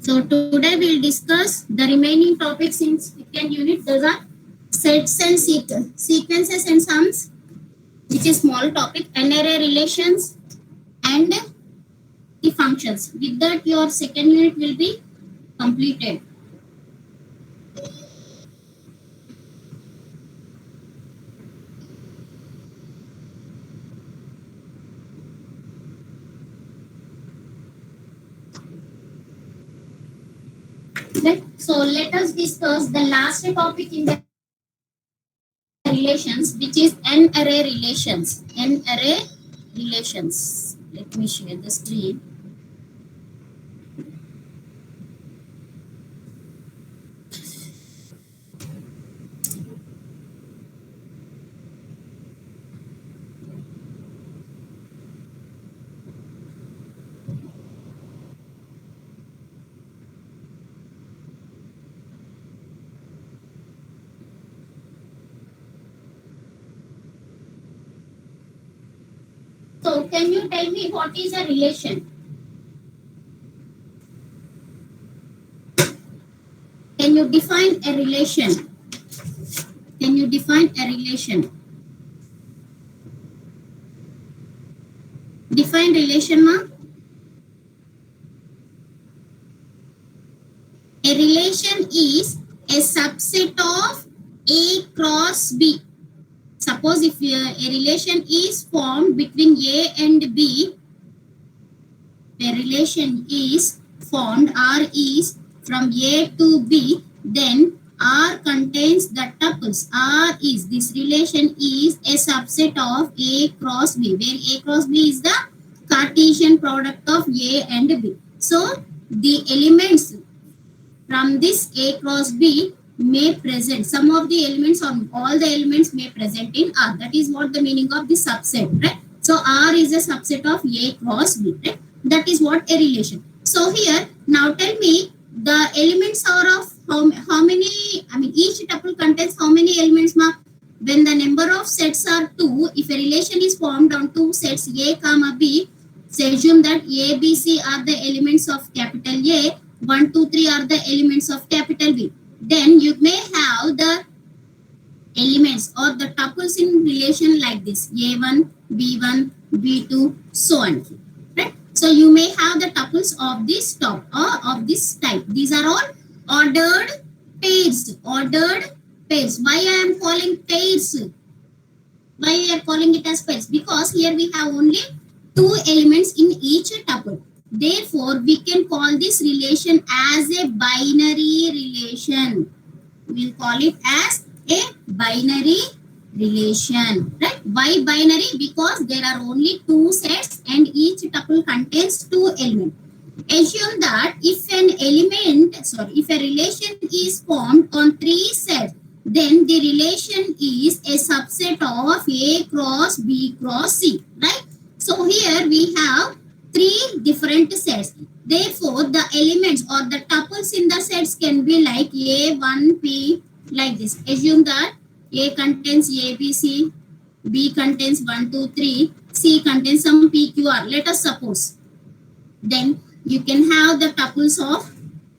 So today we'll discuss the remaining topics in second unit. Those are sets and sequences and sums, which is small topic, and array relations and the functions. With that, your second unit will be completed. Right? So let us discuss the last topic in the relations, which is n array relations. N array relations. Let me share the screen. So can you tell me what is a relation? Can you define a relation? Can you define a relation? Define relation, ma. A relation is a subset of A cross B. Suppose if a relation is formed between A and B, a relation is formed, R is from A to B, then R contains the tuples. R is, this relation is a subset of A cross B, where A cross B is the Cartesian product of A and B. So the elements from this A cross B may present, some of the elements or all the elements may present in R. That is what the meaning of the subset, right? So R is a subset of A cross B, right? That is what a relation. So here, now tell me the elements are of how many, I mean each tuple contains how many elements, ma? When the number of sets are 2, if a relation is formed on 2 sets A comma B, so assume that A, B, C are the elements of capital A, 1, 2, 3 are the elements of capital B. Then you may have the elements or the tuples in relation like this, A1, B1, B2, so on. Right? So you may have the tuples of this top or of this type. These are all ordered pairs. Ordered pairs. Why I am calling pairs? Why we are calling it as pairs? Because here we have only 2 elements in each tuple. Therefore, we can call this relation as a binary relation. We'll call it as a binary relation. Right? Why binary? Because there are only 2 sets and each tuple contains 2 elements. Assume that if a relation is formed on 3 sets, then the relation is a subset of A cross B cross C, right? So here we have 3 different sets. Therefore, the elements or the tuples in the sets can be like A, 1, P, like this. Assume that A contains A, B, C, B contains 1, 2, 3, C contains some P, Q, R. Let us suppose. Then you can have the tuples of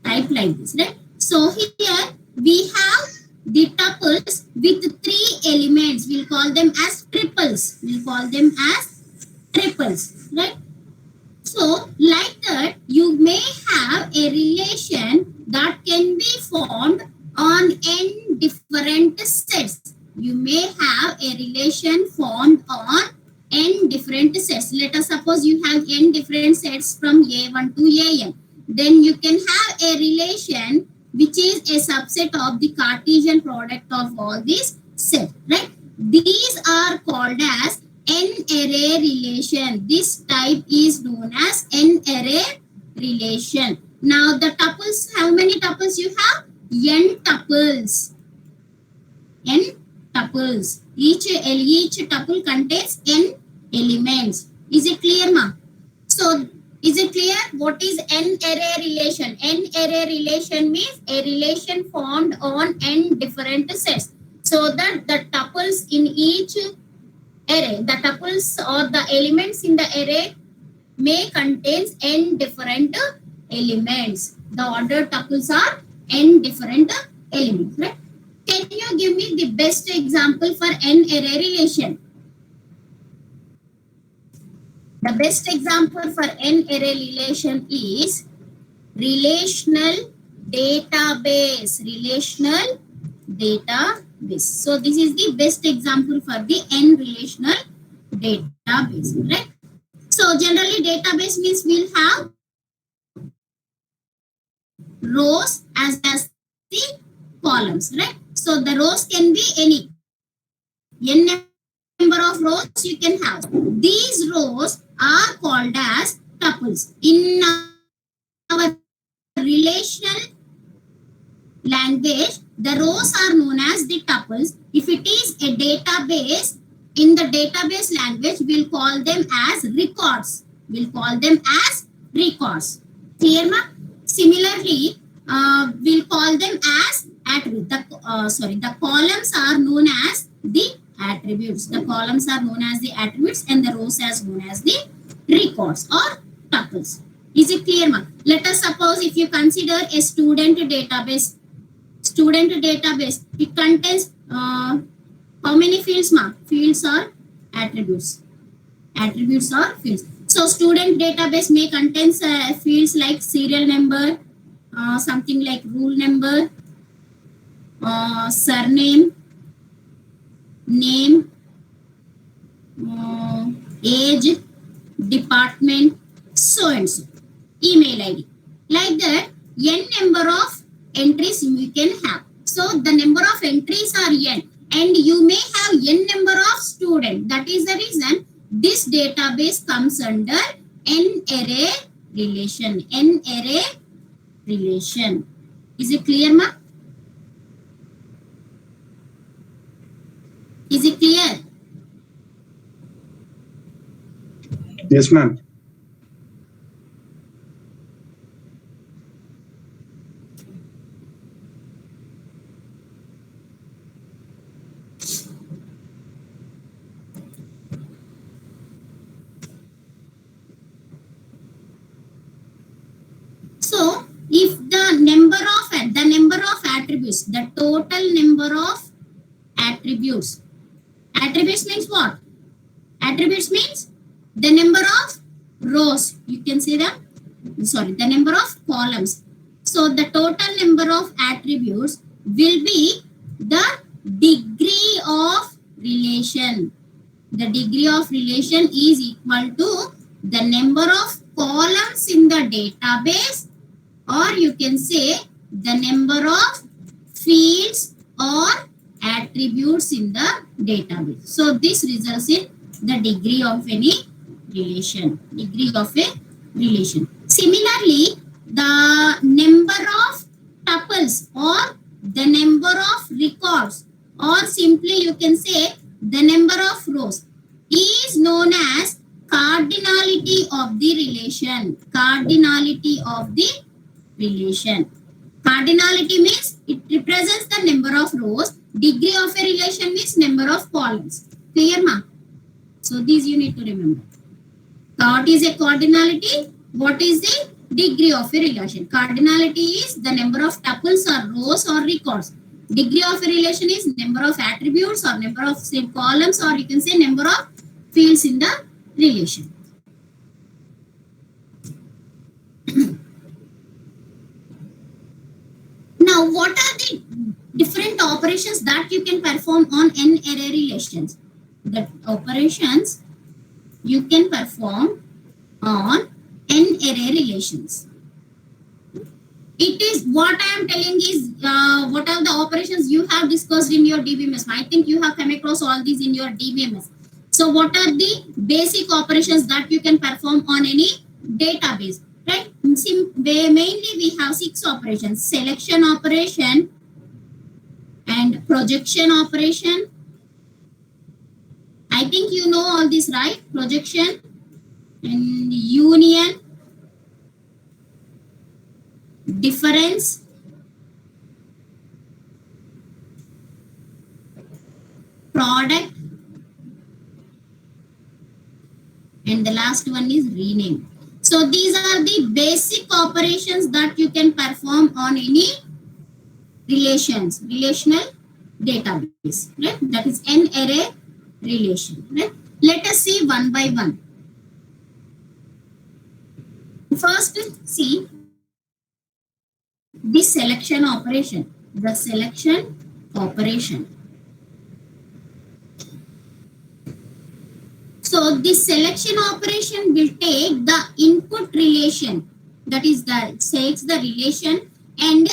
type like this, right? So here we have the tuples with 3 elements. We'll call them as triples. We'll call them as triples, right? So like that, you may have a relation that can be formed on n different sets. You may have a relation formed on n different sets. Let us suppose you have n different sets from A1 to AN. Then you can have a relation which is a subset of the Cartesian product of all these sets, right? These are called as n-array relation. This type is known as n-array relation. Now the tuples, how many tuples you have? N tuples. N tuples. Each tuple contains n elements. Is it clear, ma? So is it clear what is n-array relation? N-array relation means a relation formed on n different sets, so that the tuples in each array, the tuples or the elements in the array may contain n different elements. The ordered tuples are n different elements, right? Can you give me the best example for n array relation? The best example for n array relation is relational database. Relational database. So this is the best example for the n relational database, right? So generally database means we'll have rows as the columns, right? So the rows can be any n number of rows you can have. These rows are called as tuples. In our relational language, the rows are known as the tuples. If it is a database, in the database language, we'll call them as records. We'll call them as records. Clear, ma? Similarly, we'll call them as attributes. The columns are known as the attributes. The columns are known as the attributes and the rows as known as the records or tuples. Is it clear, ma? Let us suppose if you consider a student database. Student database, it contains how many fields, ma? Fields or attributes? Attributes or fields. So student database may contain fields like serial number, something like rule number, surname, name, age, department, so and so, email ID. Like that, n number of entries you can have. So the number of entries are n, and you may have n number of students. That is the reason this database comes under n array relation. N array relation. Is it clear, ma? Is it clear? Yes, ma'am. So if the number of attributes, the total number of attributes. Attributes means what? Attributes means the number of rows. You can say that. Sorry, the number of columns. So the total number of attributes will be the degree of relation. The degree of relation is equal to the number of columns in the database, or you can say the number of fields or attributes in the database. So this results in the degree of any relation. Degree of a relation. Similarly, the number of tuples or the number of records, or simply you can say the number of rows, is known as cardinality of the relation. Cardinality of the relation. Cardinality means it represents the number of rows. Degree of a relation means number of columns. Clear, ma? So these you need to remember. What is a cardinality? What is the degree of a relation? Cardinality is the number of tuples or rows or records. Degree of a relation is number of attributes or number of columns, or you can say number of fields in the relation. Now, what are the different operations that you can perform on n array relations? The operations you can perform on n array relations. It is what I am telling is what are the operations you have discussed in your DBMS. I think you have come across all these in your DBMS. So what are the basic operations that you can perform on any database, right? Mainly we have 6 operations: selection operation and projection operation. I think you know all this, right? Projection and union, difference, product, and the last one is rename. So these are the basic operations that you can perform on any relational database, right? That is n array relation, right? Let us see one by one. First, see the selection operation. The selection operation. So this selection operation will take the input relation, that is the takes the relation, and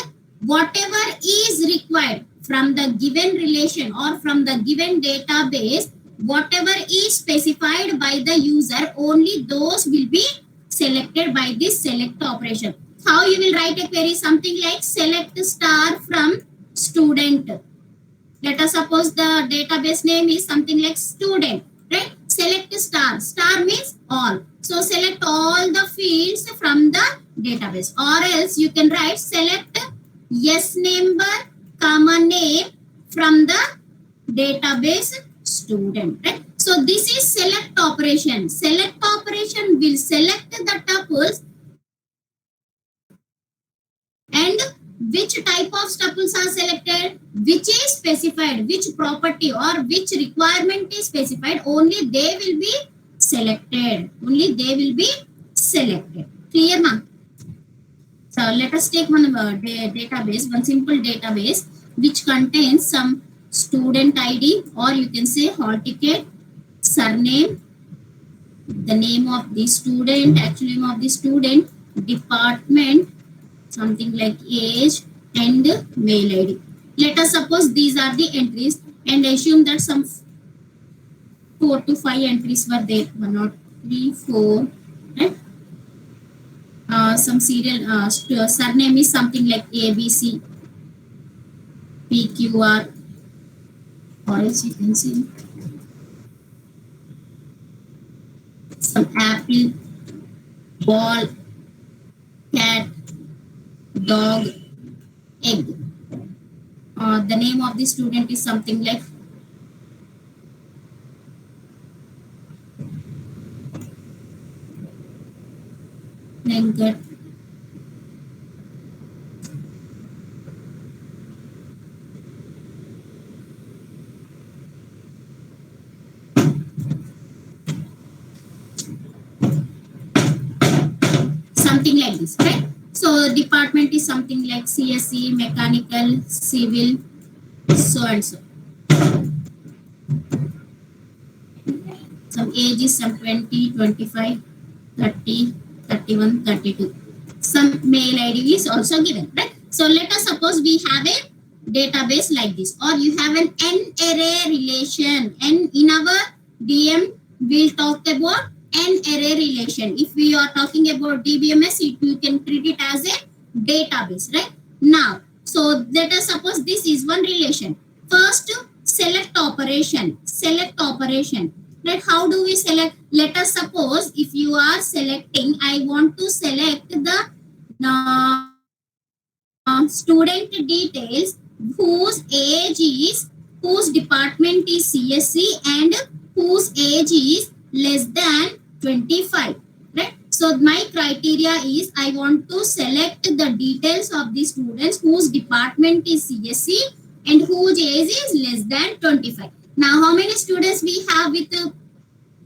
whatever is required from the given relation or from the given database, whatever is specified by the user, only those will be selected by this select operation. How you will write a query? Something like select star from student. Let us suppose the database name is something like student, right? Select star. Star means all. So select all the fields from the database, or else you can write select yes number comma name from the database student, right? So this is select operation. Select operation will select the tuples, and which type of tuples are selected, which is specified, which property or which requirement is specified, only they will be selected. Only they will be selected. Clear, ma'am? So let us take one database, one simple database which contains some student ID, or you can say hall ticket, surname, the name of the student, actual name of the student, department, something like age, and mail ID. Let us suppose these are the entries and assume that some 4 to 5 entries were there. 1 or 3, 4, right? Some serial surname is something like ABC, PQR, or else you can see some apple, ball, cat, dog, egg. The name of the student is something like Venkat. Something like this, right? So department is something like CSE, mechanical, civil, so and so. Some age is some 20, 25, 30, 31, 32. Some mail ID is also given, right? So let us suppose we have a database like this, or you have an n array relation, and in our DM we'll talk about n array relation. If we are talking about DBMS, you can treat it as a database, right? Now, so let us suppose this is one relation. First, select operation. Select operation. Right? How do we select? Let us suppose if you are selecting, I want to select the student details whose age is, whose department is CSE, and whose age is less than 25, right? So my criteria is I want to select the details of the students whose department is CSE and whose age is less than 25. Now how many students we have with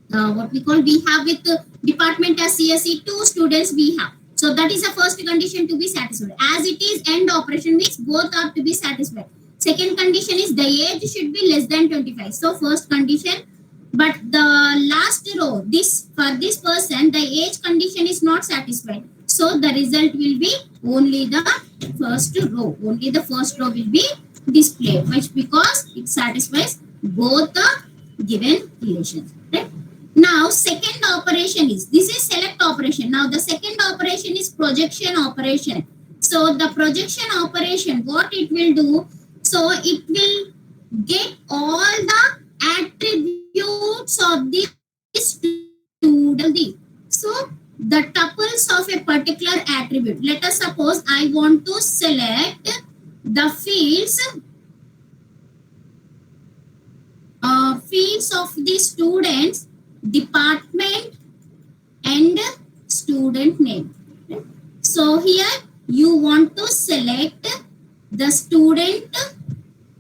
what we call, we have with department as CSE? 2 students we have. So that is the first condition to be satisfied. As it is end operation means both are to be satisfied. Second condition is the age should be less than 25. So first condition, but the last row, this for this person the age condition is not satisfied. So the result will be only the first row. Only the first row will be displayed, which because it satisfies both the given relations. Right? Now second operation is, this is select operation. Now the second operation is projection operation. So the projection operation, what it will do, so it will get all the attributes of the student. So the tuples of a particular attribute. Let us suppose I want to select the fields fields of the students department and student name. Right? So here you want to select the student,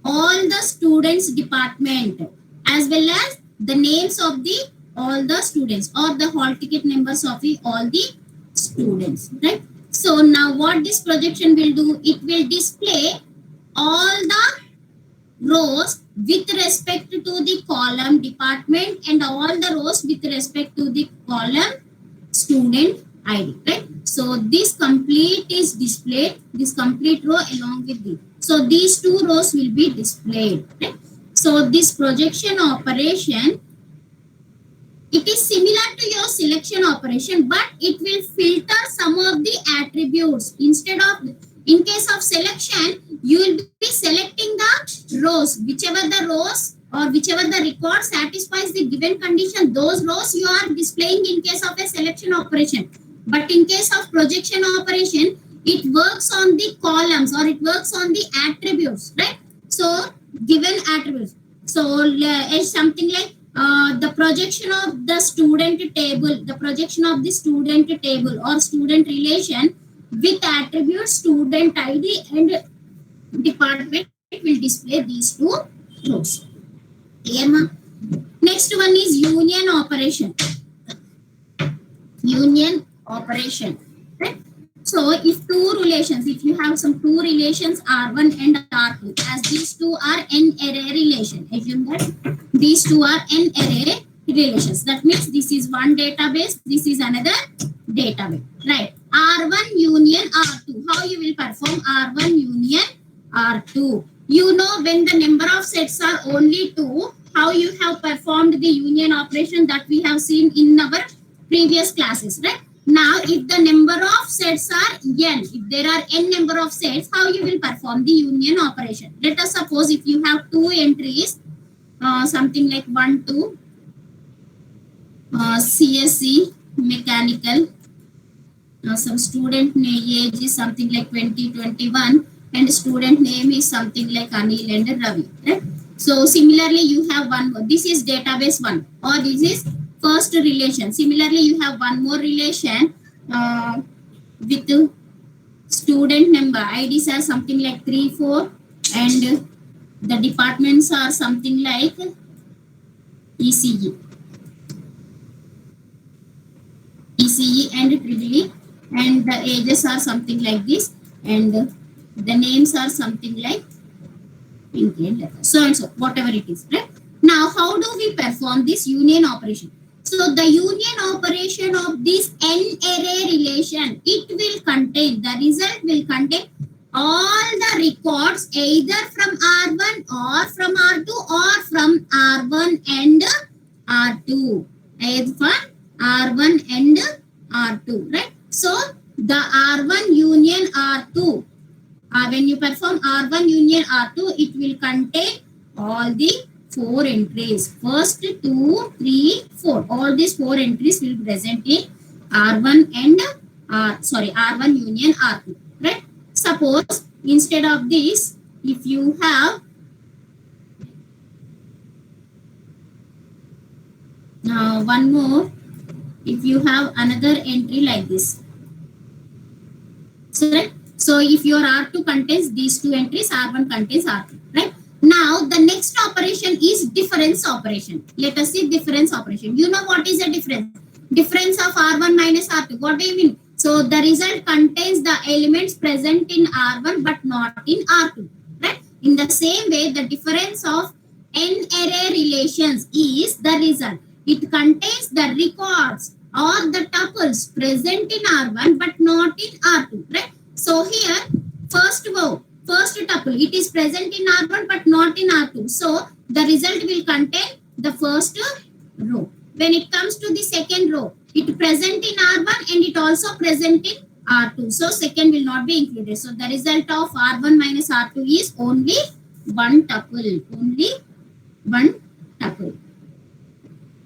all the students department, as well as the names of the all the students, or the hall ticket numbers of the all the students, right? So now what this projection will do, it will display all the rows with respect to the column department and all the rows with respect to the column student ID, right? So this complete is displayed, this complete row along with the, so these two rows will be displayed, right? So this projection operation, it is similar to your selection operation, but it will filter some of the attributes. Instead of, in case of selection, you will be selecting the rows, whichever the rows or whichever the record satisfies the given condition, those rows you are displaying in case of a selection operation. But in case of projection operation, it works on the columns, or it works on the attributes, right? So given attributes. So it's something like the projection of the student table, the projection of the student table or student relation with attributes student ID and department will display these two rows. Clear, ma? Next one is union operation. Union operation, right? So if two relations, if you have some two relations R1 and R2, as these two are n array relation, assume that these two are n array relations. That means this is one database, this is another database, right? R1 union R2. How you will perform R1 union R2? You know, when the number of sets are only 2, how you have performed the union operation that we have seen in our previous classes, right? Now, if the number of sets are n, if there are n number of sets, how you will perform the union operation? Let us suppose if you have two entries, something like 1 to CSE mechanical, some student age is something like 2021, and student name is something like Anil and Ravi, right? So similarly, you have one more. This is database 1, or this is first relation. Similarly, you have one more relation with student number. IDs are something like 3, 4, and the departments are something like ECE and EEE, and the ages are something like this, and the names are something like so and so, whatever it is, right? Now, how do we perform this union operation? So the union operation of this n array relation, it will contain, the result will contain all the records either from R1 or from R2 or from R1 and R2, either from R1 and R2, right? So the R1 union R2, when you perform R1 union R2, it will contain all the 4 entries. First, 2, 3, 4. All these 4 entries will be present in R1 and R1 union R2. Right? Suppose instead of this, if you have one more, if you have another entry like this. So, right? So if your R2 contains these 2 entries, R1 contains R2, right? Now the next operation is difference operation. Let us see difference operation. You know what is the difference? Difference of R1 minus R2. What do you mean? So the result contains the elements present in R1 but not in R2, right? In the same way, the difference of n array relations is the result. It contains the records or the tuples present in R1 but not in R2, right? So here, first tuple, it is present in R1 but not in R2. So the result will contain the first row. When it comes to the second row, it present in R1 and it also present in R2. So second will not be included. So the result of R1 minus R2 is only one tuple. Only one tuple.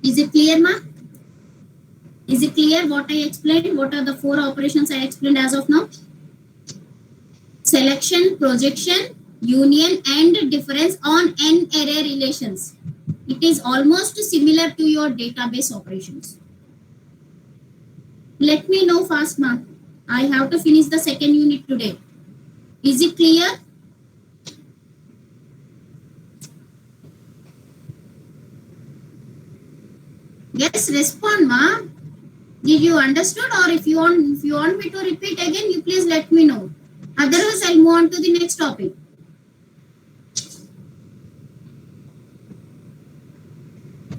Is it clear, ma? Is it clear what I explained? What are the 4 operations I explained as of now? Selection, projection, union, and difference on n array relations. It is almost similar to your database operations. Let me know fast, ma. I have to finish the second unit today. Is it clear? Yes, respond, ma. Did you understood, or if you want me to repeat again, you please let me know. Otherwise, I'll move on to the next topic.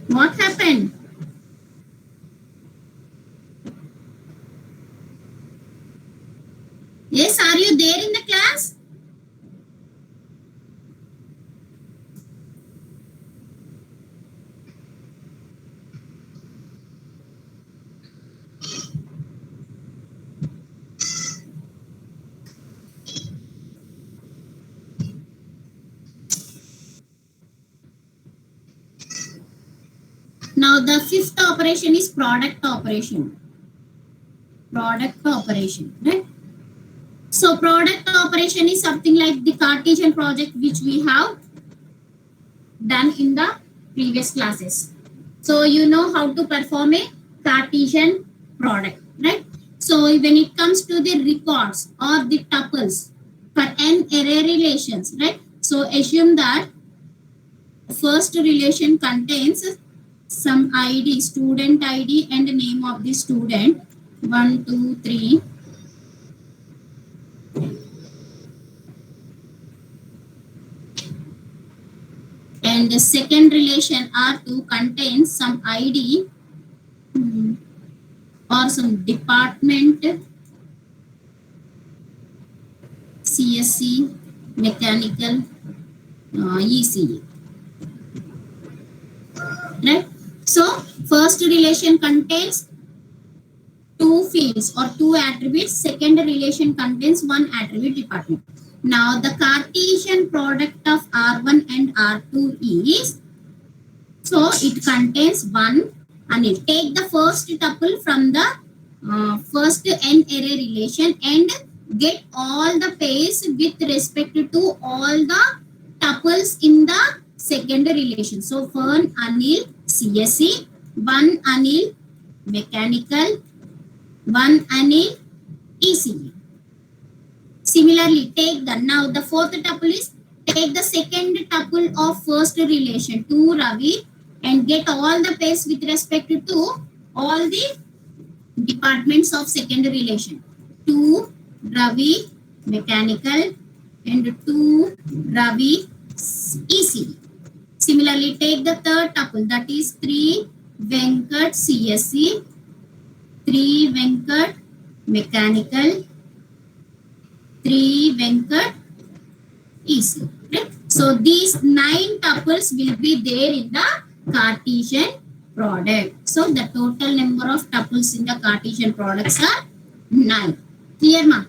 What happened? Yes, are you there in the class? Now the fifth operation is product operation. Product operation, right? So product operation is something like the Cartesian project which we have done in the previous classes. So you know how to perform a Cartesian product, right? So when it comes to the records or the tuples for n array relations, right? So assume that first relation contains some ID, student ID and name of the student, 1, 2, 3. And the second relation R2 contains some ID or some department, CSC, mechanical, ECE. Right? So first relation contains two fields or two attributes. Second relation contains one attribute department. Now the Cartesian product of R1 and R2 is, so it contains one Anil. Take the first tuple from the first n array relation and get all the pairs with respect to all the tuples in the second relation. So one Anil CSE, one Anil mechanical, one Anil ECE. Similarly, take the, now the fourth tuple is, take the second tuple of first relation, 2 Ravi, and get all the pairs with respect to all the departments of second relation. 2 Ravi mechanical and 2 Ravi ECE. Similarly, take the third tuple, that is 3 Venkat CSE, 3 Venkat mechanical, 3 Venkat ECE. Right? So these 9 tuples will be there in the Cartesian product. So the total number of tuples in the Cartesian products are 9. Clear, ma?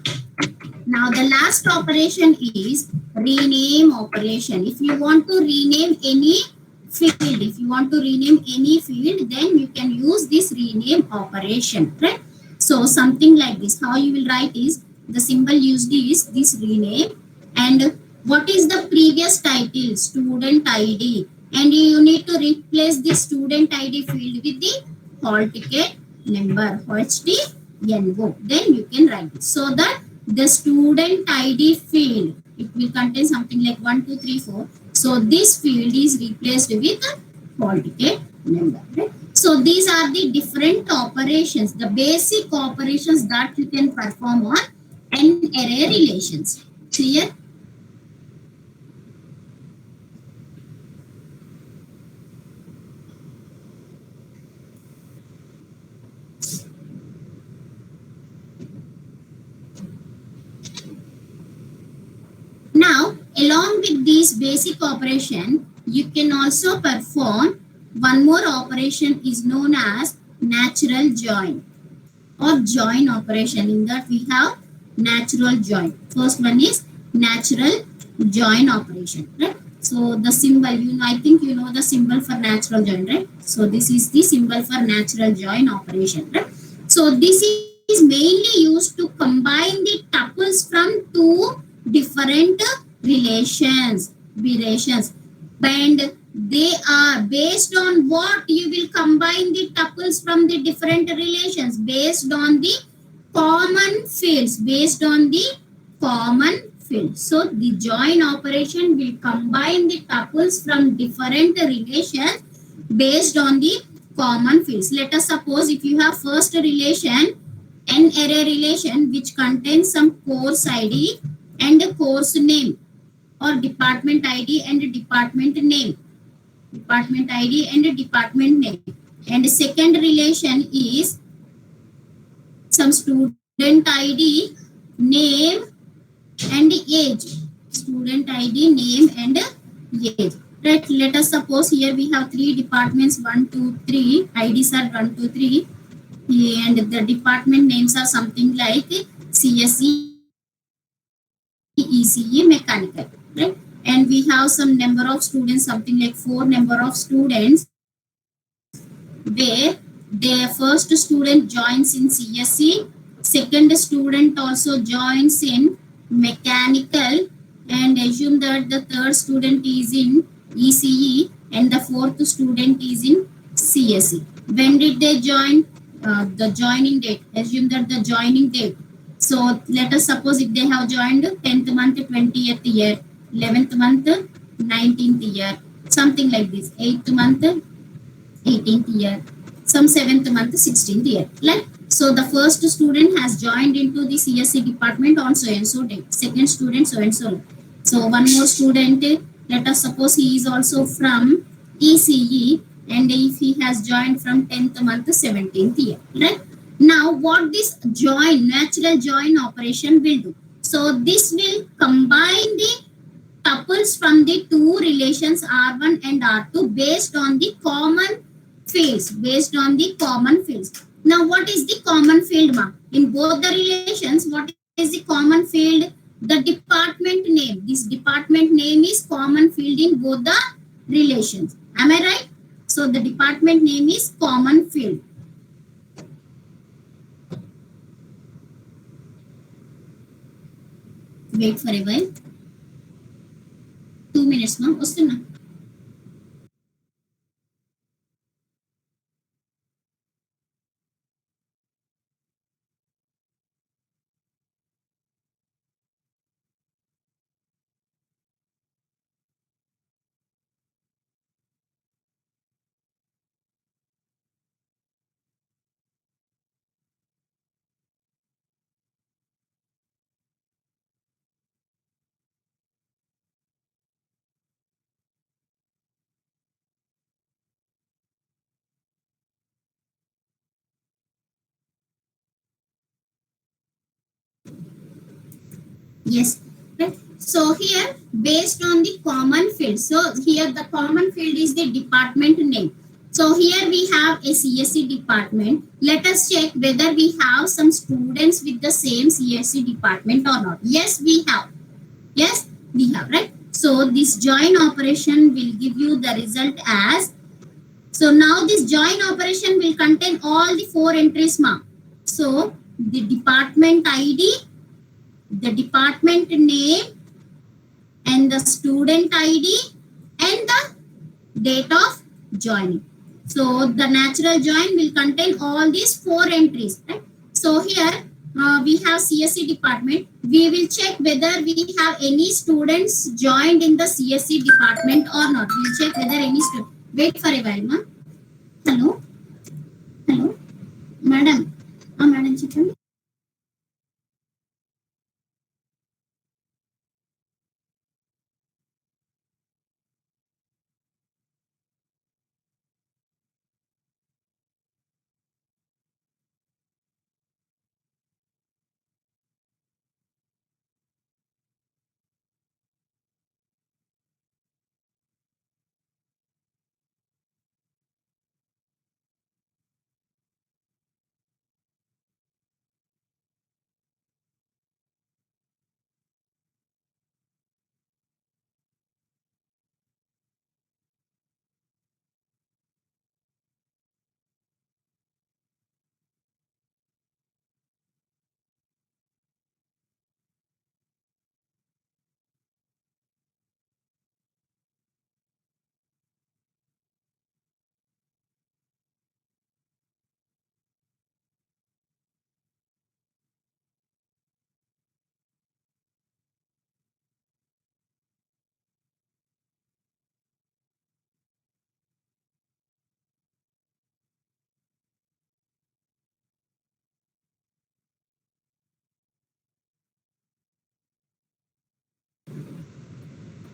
Now the last operation is rename operation. If you want to rename any field, then you can use this rename operation, right? So something like this. How you will write is, the symbol used is this rename, and what is the previous title? Student ID. And you need to replace the student ID field with the hall ticket number, HTNO. Then you can write it. So that the student ID field, it will contain something like 1, 2, 3, 4. So this field is replaced with hall ticket number. Right? So these are the different operations, the basic operations that you can perform on n array relations. Clear? Now, along with these basic operation, you can also perform one more operation is known as natural join or join operation. In that we have natural join. First one is natural join operation, right? So the symbol, I think you know the symbol for natural join, right? So this is the symbol for natural join operation, right? So this is mainly used to combine the tuples from two different relations. And They are based on what you will combine the tuples from the different relations based on the common fields, based on the common fields. So the join operation will combine the tuples from different relations based on the common fields. Let us suppose if you have first relation, an array relation which contains some course ID and a course name, or department ID and department name, department ID and department name. And second relation is some student ID, name and age. Student ID, name and age. Right, let us suppose here we have three departments, 1, 2, 3. IDs are 1, 2, 3. And the department names are something like CSE, ECE, mechanical. Right, and we have some number of students, something like 4 number of students, where the first student joins in CSE, second student also joins in mechanical, and assume that the third student is in ECE and the fourth student is in CSE. When did they join? The joining date. Assume that the joining date. So let us suppose if they have joined 10th month 20th year, 11th month 19th year, something like this, 8th month 18th year, some 7th month 16th year. Like, so the first student has joined into the CSC department on so and so date, second student so and so. So one more student, let us suppose he is also from ECE, and if he has joined from 10th month 17th year, right? Now what this join, natural join operation will do? So this will combine the tuples from the two relations R1 and R2 based on the common fields, based on the common fields. Now what is the common field, ma? In both the relations, what is the common field? The department name. This department name is common field in both the relations. Am I right? So the department name is common field. Wait for a while. 2 minutes, ma. Ostuna. Yes. Right. So here, based on the common field. So here the common field is the department name. So here we have a CSE department. Let us check whether we have some students with the same CSE department or not. Yes, we have. Yes, we have, right? So this join operation will give you the result as, so now this join operation will contain all the four entries, ma. So the department ID, the department name, and the student ID and the date of joining. So the natural join will contain all these four entries. Right? So here we have CSE department. We will check whether we have any students joined in the CSE department or not. We will check whether any student. Wait for a while, ma. Hello, hello, madam. Madam, check.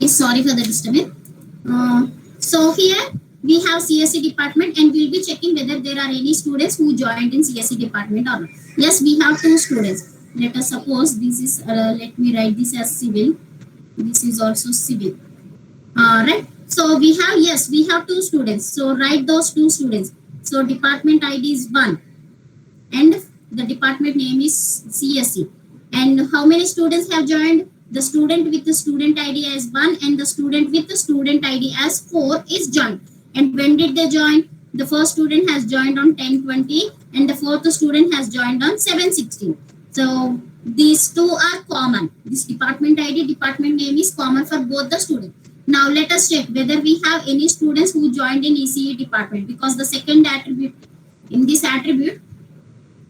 Sorry for the disturbance. So here we have CSE department, and we'll be checking whether there are any students who joined in CSE department or not. Yes, we have 2 students. Let us suppose this is, let me write this as civil. This is also civil. Right. So we have, yes, we have 2 students. So write those 2 students. So department ID is 1 and the department name is CSE. And how many students have joined? The student with the student ID as 1 and the student with the student ID as 4 is joined. And when did they join? The first student has joined on 10/20 and the fourth student has joined on 7/16. So these two are common. This department ID, department name is common for both the students. Now let us check whether we have any students who joined in ECE department, because the second attribute in this attribute,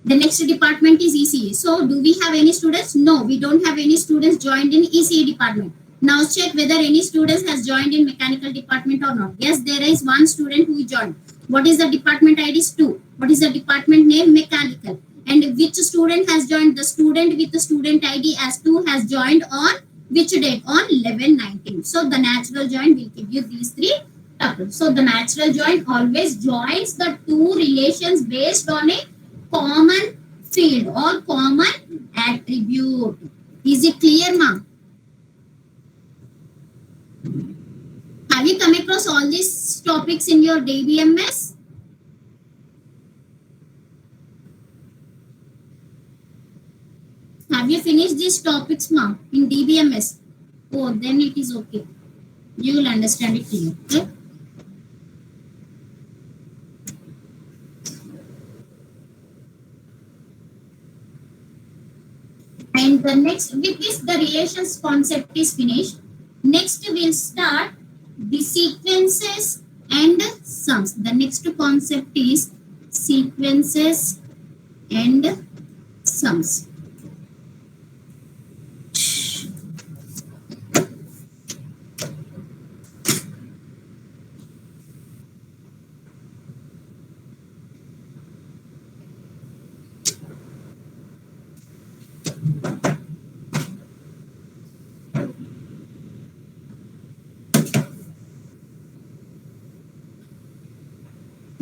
the next department is ECE. So do we have any students? No, we don't have any students joined in ECE department. Now check whether any students has joined in mechanical department or not. Yes, there is one student who joined. What is the department ID? Is 2. What is the department name? Mechanical. And which student has joined? The student with the student ID as 2 has joined on which date? On 11/19. So the natural join will give you these 3 tuples. So the natural join always joins the 2 relations based on a common field or common attribute. Is it clear, ma'am? Have you come across all these topics in your DBMS? Have you finished these topics, ma'am, in DBMS? Oh, then it is okay. You will understand it clear. Okay? And the next, with this, the relations concept is finished. Next, we'll start the sequences and sums. The next concept is sequences and sums.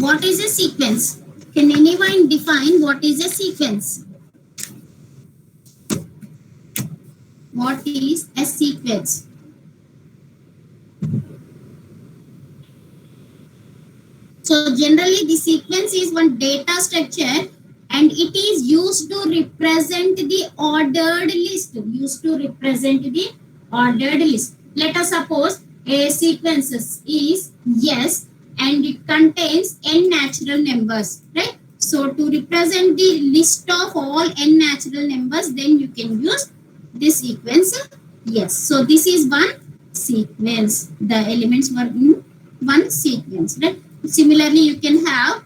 What is a sequence? Can anyone define what is a sequence? What is a sequence? So generally the sequence is one data structure and it is used to represent the ordered list. Used to represent the ordered list. Let us suppose a sequence is S and it contains n natural numbers, right? So to represent the list of all n natural numbers, then you can use this sequence. Yes. So this is one sequence. The elements were in one sequence, right? Similarly, you can have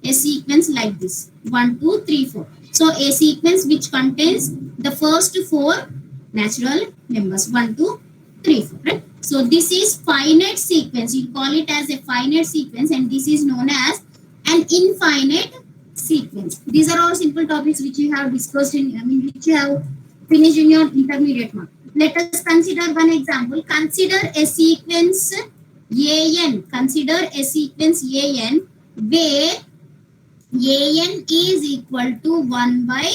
a sequence like this: 1, 2, 3, 4. So a sequence which contains the first 4 natural numbers: 1, 2, 3, 4. Right? So this is finite sequence. You call it as a finite sequence, and this is known as an infinite sequence. These are all simple topics which you have discussed in, which you have finished in your intermediate mark. Let us consider one example. Consider a sequence AN. Consider a sequence AN where AN is equal to 1 by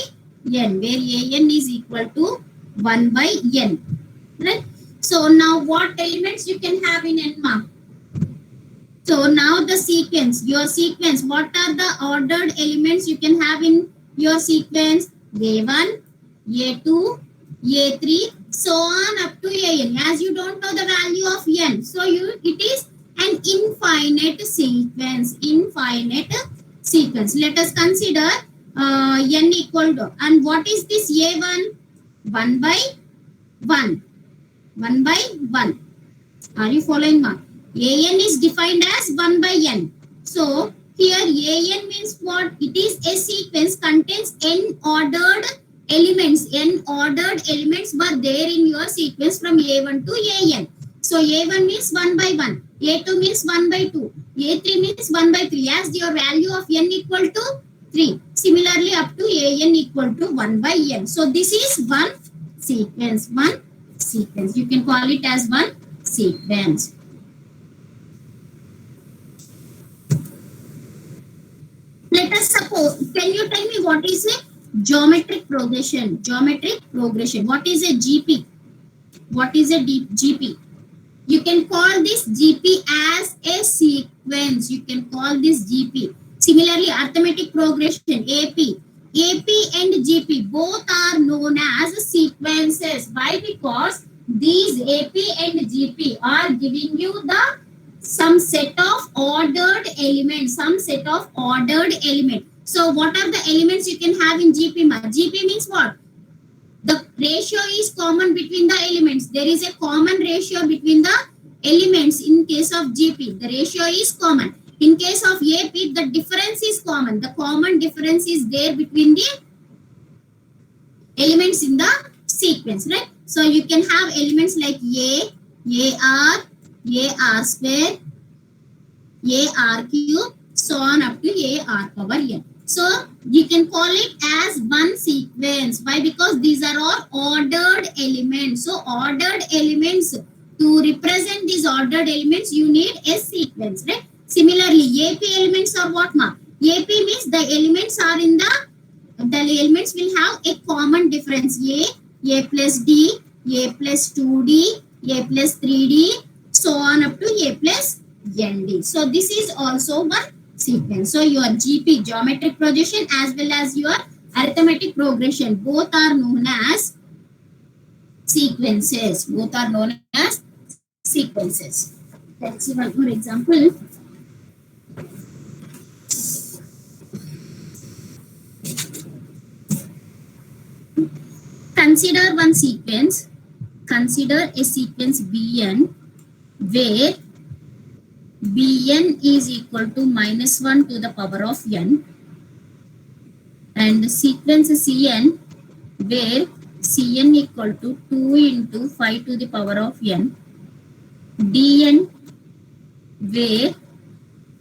n, where AN is equal to 1 by n. Right? So now what elements you can have in n mark? So now the sequence, your sequence, what are the ordered elements you can have in your sequence? A1, A2, A3, so on up to an. As you don't know the value of n, so it is an infinite sequence. Infinite sequence. Let us consider n equal to, and what is this A1? 1 by 1. 1 by 1. Are you following, ma? AN is defined as 1 by n. So here AN means what? It is a sequence contains n ordered elements. N ordered elements were there in your sequence from A1 to AN. So A1 means 1 by 1. A2 means 1 by 2. A3 means 1 by 3. As your value of n equal to 3. Similarly up to AN equal to 1 by n. So this is one sequence. One sequence. You can call it as one sequence. Let us suppose, can you tell me what is a geometric progression? Geometric progression. What is a GP? What is a GP? You can call this GP as a sequence. You can call this GP. Similarly, arithmetic progression, AP. AP and GP both are known as sequences. Why? Because these AP and GP are giving you the some set of ordered elements. Some set of ordered element. So what are the elements you can have in GP? GP means what? The ratio is common between the elements. There is a common ratio between the elements in case of GP. The ratio is common. In case of AP, the difference is common. The common difference is there between the elements in the sequence, right? So you can have elements like AR square, AR cube, so on up to AR power n. So you can call it as one sequence. Why? Because these are all ordered elements. So ordered elements, to represent these ordered elements, you need a sequence, right? Similarly, AP elements are what, ma? AP means the elements are in the elements will have a common difference. A plus D, A plus 2D, A plus 3D, so on up to A plus ND. So this is also one sequence. So your GP, geometric progression, as well as your arithmetic progression, both are known as sequences. Both are known as sequences. Let's see one more example. Consider one sequence. Consider a sequence Bn where Bn is equal to -1 to the power of n, and the sequence Cn where Cn equal to 2 into 5 to the power of n, Dn where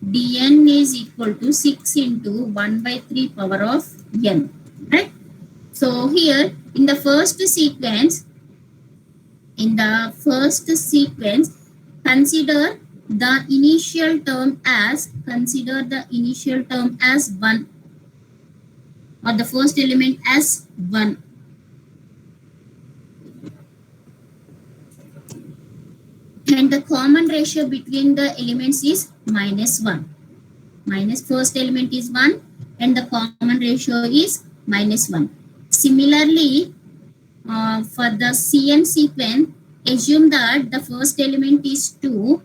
Dn is equal to 6 into 1 by 3 power of n, right? So here in the first sequence, consider the initial term as 1, or the first element as 1. And the common ratio between the elements is -1. First element is 1 and the common ratio is -1. Similarly, for the Cn sequence, assume that the first element is 2.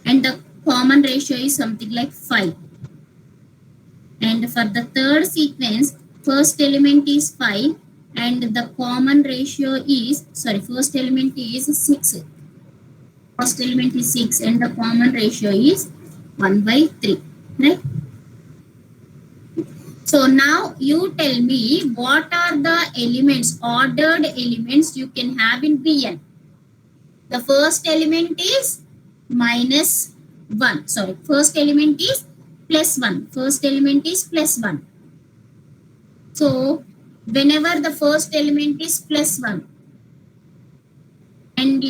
And the common ratio is something like 5. And for the third sequence, first element is 5 and the common ratio is, first element is 6. First element is 6 and the common ratio is 1 by 3, right? So now you tell me what are the elements, ordered elements you can have in Bn. The first element is -1. First element is +1. First element is +1. So whenever the first element is +1 and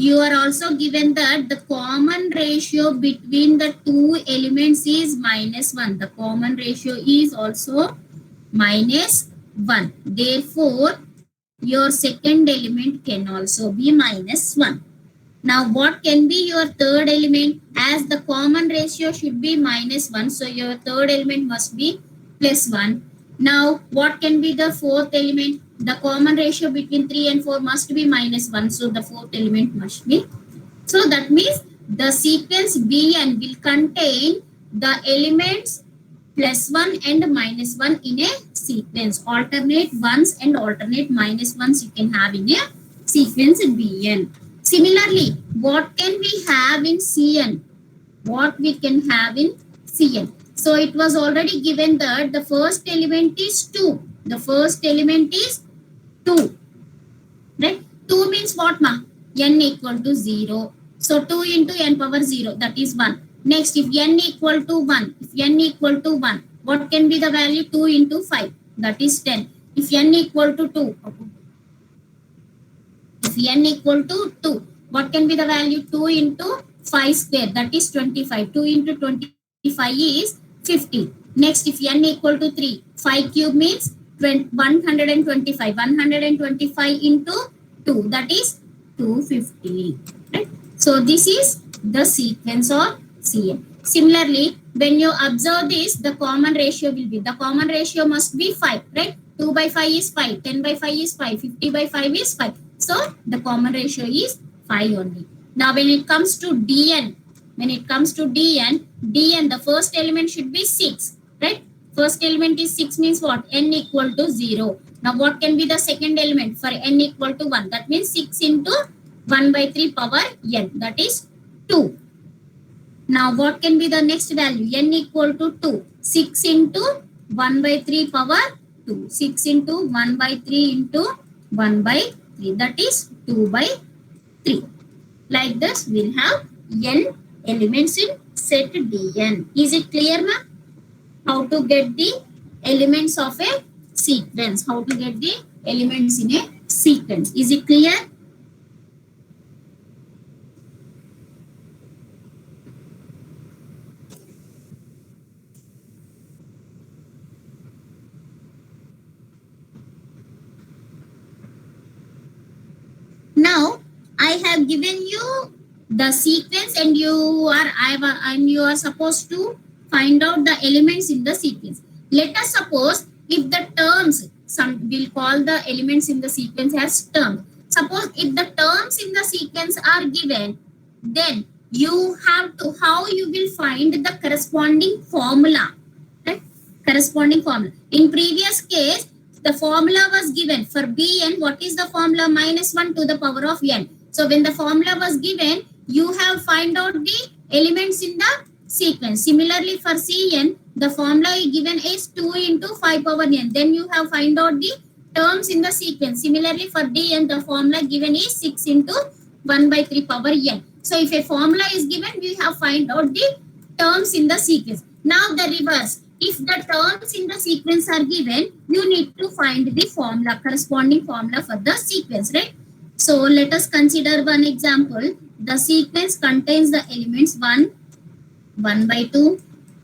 you are also given that the common ratio between the two elements is -1. The common ratio is also -1. Therefore, your second element can also be -1. Now, what can be your third element? As the common ratio should be -1, so your third element must be +1. Now, what can be the fourth element? The common ratio between 3 and 4 must be -1, so the fourth element must be. So that means the sequence Bn will contain the elements +1 and -1 in a sequence. Alternate ones and alternate -1s you can have in a sequence Bn. Similarly, what can we have in Cn? What we can have in Cn? So it was already given that the first element is 2. The first element is 2. Right? 2 means what, ma? N equal to 0. So 2 into n power 0, that is 1. Next, if n equal to 1, what can be the value? 2 into 5. that is 10. If n equal to 2, if n equal to 2, what can be the value? 2 into 5 square, that is 25. 2 into 25 is 50. Next, if n equal to 3, 5 cube means 125. 125 into 2, that is 250. Right? So this is the sequence of Cn. Similarly, when you observe this, the common ratio will be, the common ratio must be 5, right? 2 by 5 is 5, 10 by 5 is 5, 50 by 5 is 5. So the common ratio is 5 only. Now when it comes to Dn, Dn, the first element should be 6, right? First element is 6 means what? N equal to 0. Now what can be the second element for n equal to 1? That means 6 into 1 by 3 power n, that is 2. Now what can be the next value? N equal to 2. 6 into 1 by 3 power 2. 6 into 1 by 3 into 1 by 3. That is 2 by 3. Like this, we'll have n elements in set Dn. Is it clear, ma'am? How to get the elements of a sequence? How to get the elements in a sequence? Is it clear? Now I have given you the sequence, and you are supposed to find out the elements in the sequence. Let us suppose if the terms, we'll call the elements in the sequence as terms. Suppose if the terms in the sequence are given, then you have to, how you will find the corresponding formula, right? Corresponding formula. In previous case, the formula was given for Bn. What is the formula? Minus 1 to the power of n. So when the formula was given, you have find out the elements in the sequence. Similarly for Cn, the formula given is 2 into 5 power n. Then you have find out the terms in the sequence. Similarly for Dn, the formula given is 6 into 1 by 3 power n. So if a formula is given, we have find out the terms in the sequence. Now the reverse. If the terms in the sequence are given, you need to find the formula, corresponding formula for the sequence, right? So let us consider one example. The sequence contains the elements 1, 1 by 2,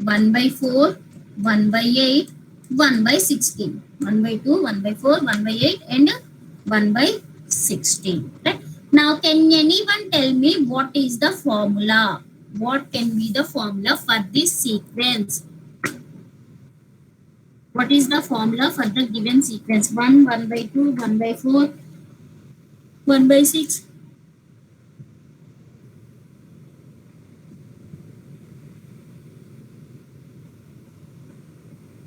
1 by 4, 1 by 8, 1 by 16. 1 by 2, 1 by 4, 1 by 8 and 1 by 16. Right? Now can anyone tell me what is the formula? What can be the formula for this sequence? What is the formula for the given sequence? 1, 1 by 2, 1 by 4, 1 by 6.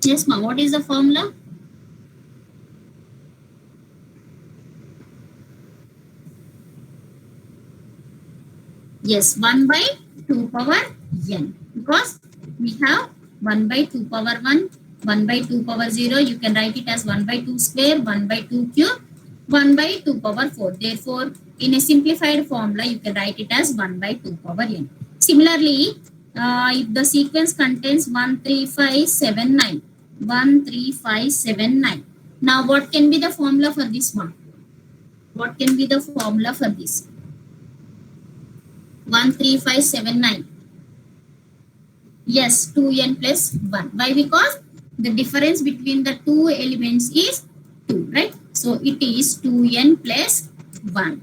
Yes, ma'am. What is the formula? Yes, 1 by 2 power n. Because we have 1 by 2 power 1, 1 by 2 power 0. You can write it as 1 by 2 square, 1 by 2 cube, 1 by 2 power 4. Therefore, in a simplified formula, you can write it as 1 by 2 power n. Similarly, if the sequence contains 1, 3, 5, 7, 9. 1, 3, 5, 7, 9. Now, what can be the formula for this one? What can be the formula for this? 1, 3, 5, 7, 9. Yes, 2n plus 1. Why? Because the difference between the two elements is 2, right? So it is 2n plus 1.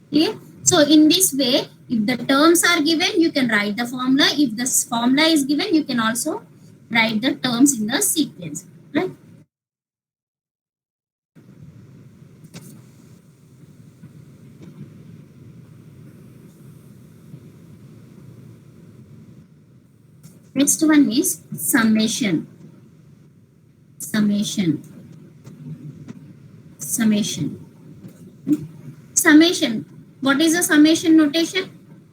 Clear? So in this way, if the terms are given, you can write the formula. If the formula is given, you can also write the terms in the sequence, right? Next one is summation. Summation. What is the summation notation?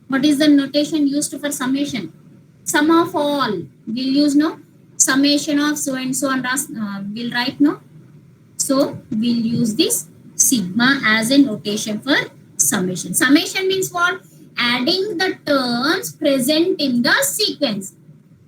What is the notation used for summation? Sum of all. We'll use no summation of so and so, and we'll write no. So we'll use this sigma as a notation for summation. Summation means what? Adding the terms present in the sequence.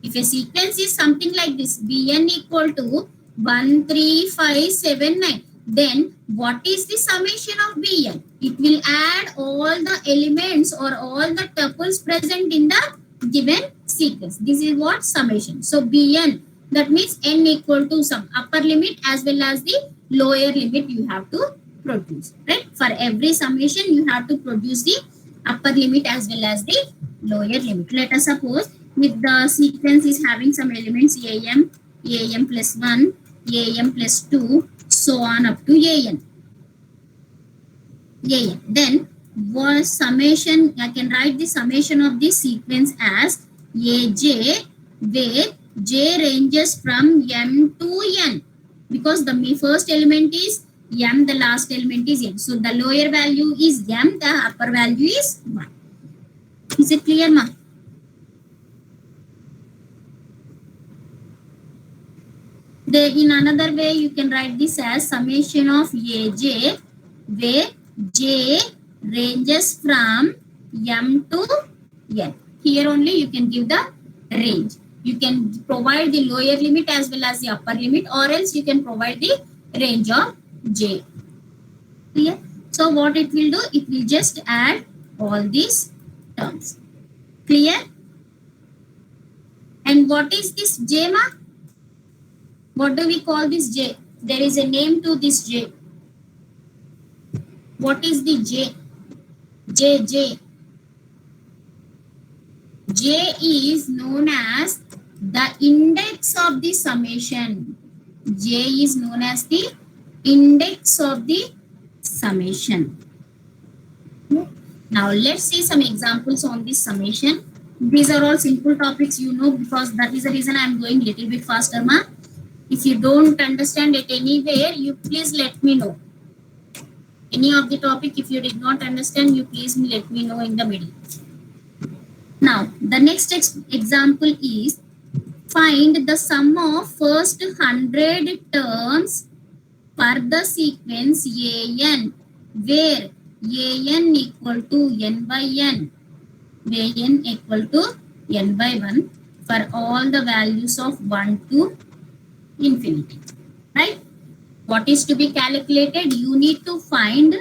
If a sequence is something like this, Bn equal to 1, 3, 5, 7, 9. Then what is the summation of Bn? It will add all the elements or all the tuples present in the given sequence. This is what summation. So Bn, that means n equal to some upper limit as well as the lower limit you have to produce, right? For every summation you have to produce the upper limit as well as the lower limit. Let us suppose if the sequence is having some elements am plus 1, am plus 2, so on up to an. Then what summation, I can write the summation of this sequence as aj, where j ranges from m to n, because the first element is m, the last element is n. So the lower value is m, the upper value is 1. Is it clear, ma? In another way, you can write this as summation of aj, where j ranges from m to n. Here only you can give the range. You can provide the lower limit as well as the upper limit, or else you can provide the range of j. Clear? So what it will do? It will just add all these terms. Clear? And what is this j, ma? What do we call this j? There is a name to this j. What is the j? J is known as the index of the summation. J is known as the index of the summation. Now let's see some examples on this summation. These are all simple topics, you know, because that is the reason I am going little bit faster, ma. If you don't understand it anywhere, you please let me know. Any of the topic, if you did not understand, you please let me know in the middle. Now, the next example is find the sum of first 100 terms for the sequence an, where an equal to n by n, where n equal to n by 1 for all the values of 1 to infinity, right? What is to be calculated? You need to find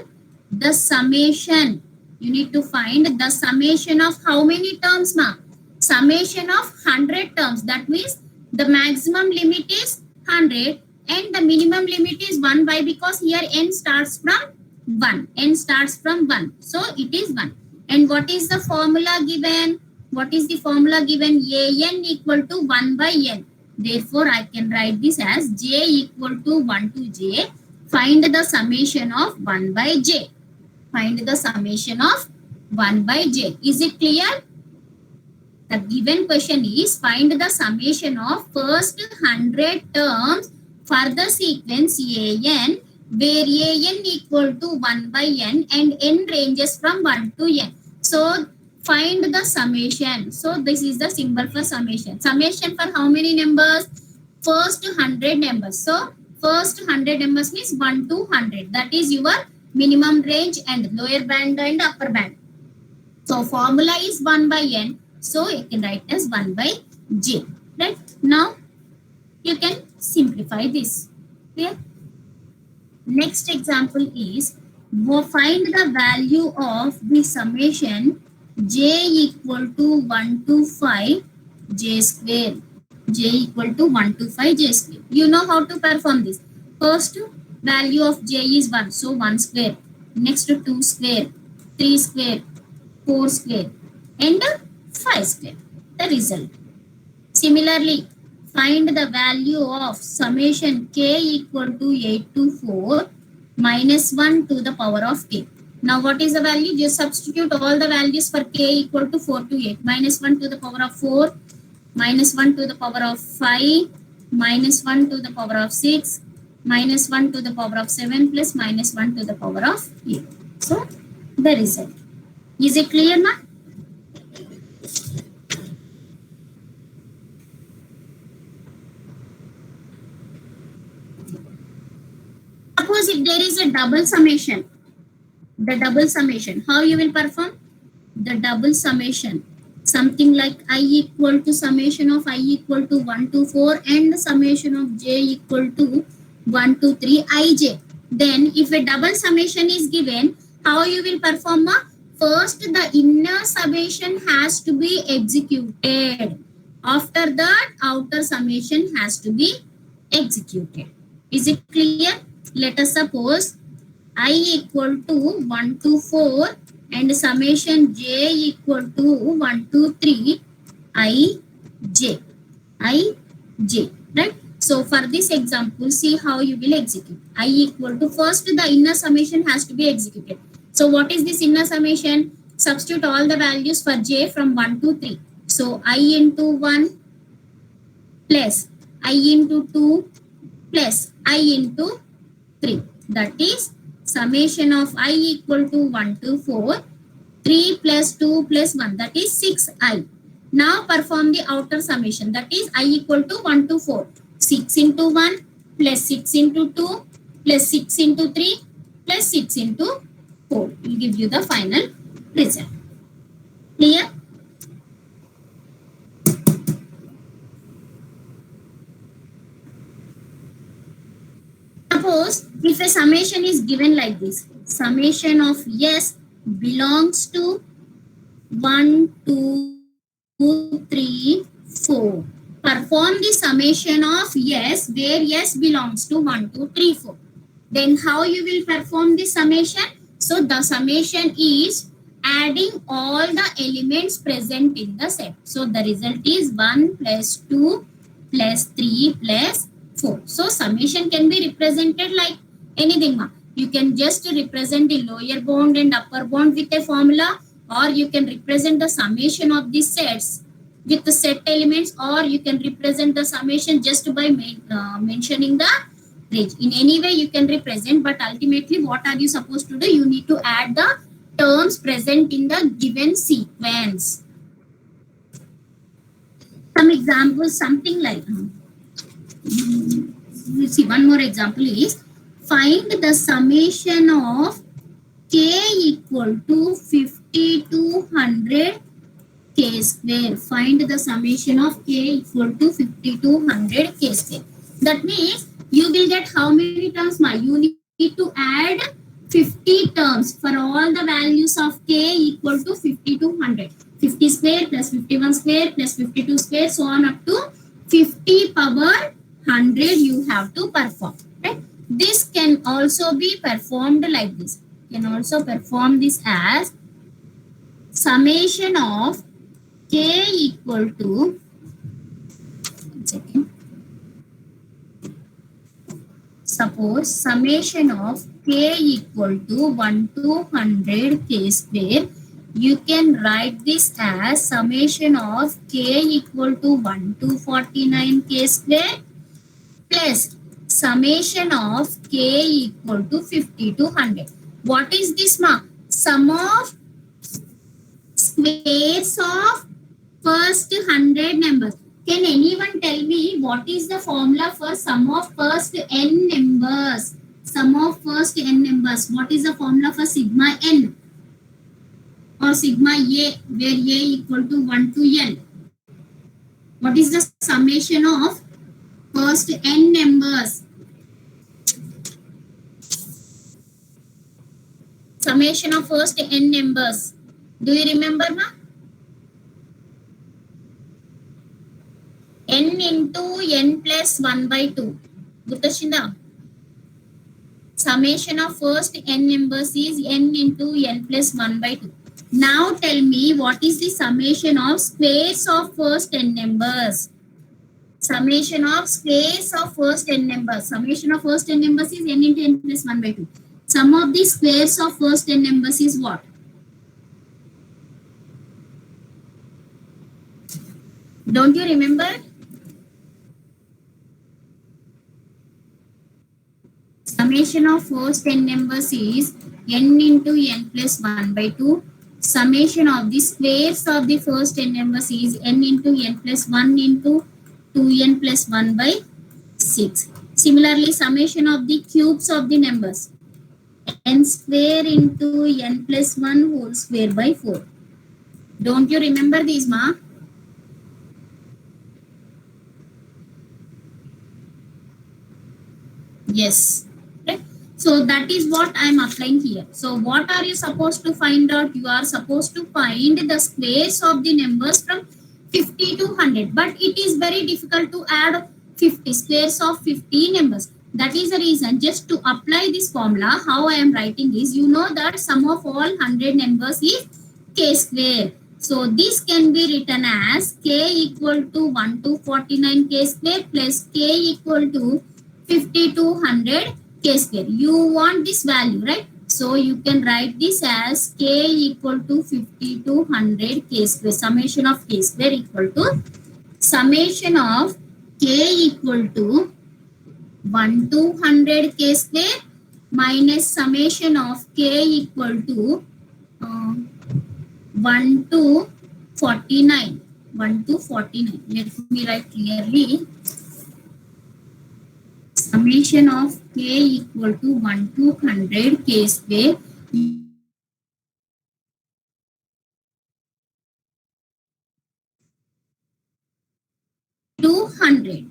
the summation. You need to find the summation of how many terms, ma? Summation of 100 terms. That means the maximum limit is 100 and the minimum limit is 1 by, because here n starts from 1. N starts from 1. So it is 1. And what is the formula given? What is the formula given? an equal to 1 by n. Therefore, I can write this as j equal to 1 to j. Find the summation of 1 by j. Find the summation of 1 by j. Is it clear? The given question is find the summation of first 100 terms for the sequence an, where an equal to 1 by n and n ranges from 1 to n. So, find the summation. So this is the symbol for summation. Summation for how many numbers? First 100 numbers. So first 100 numbers means 1 to 100. That is your minimum range and lower band and upper band. So formula is 1 by n. So you can write as 1 by j. Right? Now you can simplify this. Clear? Next example is find the value of the summation j equal to 1 to 5 j square. J equal to 1 to 5 j square. You know how to perform this. First value of j is 1. So 1 square. Next 2 square. 3 square. 4 square. And 5 square. The result. Similarly, find the value of summation k equal to 8 to 4 minus 1 to the power of k. Now what is the value? Just substitute all the values for k equal to 4 to 8. Minus 1 to the power of 4, minus 1 to the power of 5, minus 1 to the power of 6, minus 1 to the power of 7 plus minus 1 to the power of 8. So the result. Is it clear now? Suppose if there is a double summation, the double summation, how you will perform? The double summation. something like I equal to summation of I equal to 1 to 4 and summation of j equal to 1 to 3 ij. Then if a double summation is given, how you will perform? First the inner summation has to be executed. After that outer summation has to be executed. Is it clear? Let us suppose I equal to 1 to 4 and summation j equal to 1 to 3 ij, right? So for this example, see how you will execute. I equal to, first the inner summation has to be executed. So what is this inner summation? Substitute all the values for j from 1 to 3. So I into 1 plus I into 2 plus I into 3. That is summation of I equal to 1 to 4, 3 plus 2 plus 1, that is 6i. Now perform the outer summation, that is I equal to 1 to 4. 6 into 1 plus 6 into 2 plus 6 into 3 plus 6 into 4 will give you the final result. Clear? Suppose if a summation is given like this, summation of s belongs to 1, 2, 3, 4. Perform the summation of s where s belongs to 1, 2, 3, 4. Then how you will perform the summation? So the summation is adding all the elements present in the set. So the result is 1 plus 2 plus 3 plus 4. So summation can be represented like anything. You can just represent the lower bound and upper bound with a formula, or you can represent the summation of the sets with the set elements, or you can represent the summation just by mentioning the range. In any way you can represent, but ultimately what are you supposed to do? You need to add the terms present in the given sequence. Some examples, something like you see, one more example is find the summation of k equal to 50 to 100 k square. Find the summation of k equal to 50 to 100 k square. That means you will get how many terms? You need to add 50 terms for all the values of k equal to 50 to 100. 50 square plus 51 square plus 52 square, so on up to 50 power 100 you have to perform. Right? This can also be performed like this. You can also perform this as summation of k equal to, suppose summation of k equal to 1 to 100 k square. You can write this as summation of k equal to 1 to 49 k square plus summation of k equal to 50 to 100. What is this? Sum of squares of first 100 numbers. Can anyone tell me what is the formula for sum of first n numbers? Sum of first n numbers. What is the formula for sigma n or sigma a, where a equal to 1 to n? What is the summation of first n numbers? Summation of first n numbers. Do you remember, ma? n into n plus 1 by 2. Gutashinda. Summation of first n numbers is n into n plus 1 by 2. Now tell me what is the summation of squares of first n numbers? Summation of squares of first n numbers. Summation of first n numbers is n into n plus 1 by 2. Sum of the squares of first n numbers is what? Don't you remember? Summation of first n numbers is n into n plus 1 by 2. Summation of the squares of the first n numbers is n into n plus 1 into 2n plus 1 by 6. Similarly, summation of the cubes of the numbers, n square into n plus 1 whole square by 4. Don't you remember these, ma? Yes. Right? So that is what I am applying here. So what are you supposed to find out? You are supposed to find the squares of the numbers from 50 to 100. But it is very difficult to add 50 squares of 50 numbers. That is the reason. Just to apply this formula, how I am writing is, you know that sum of all 100 numbers is k square. So this can be written as k equal to 1 to 49 k square plus k equal to 50 to 100 k square. You want this value, right? So you can write this as k equal to 50 to 100 k square. Summation of k square equal to summation of k equal to 1 to 100 k square minus summation of k equal to 1 to 49. 1 to 49. Let me write clearly. Summation of k equal to 1 to 100 k square to 100.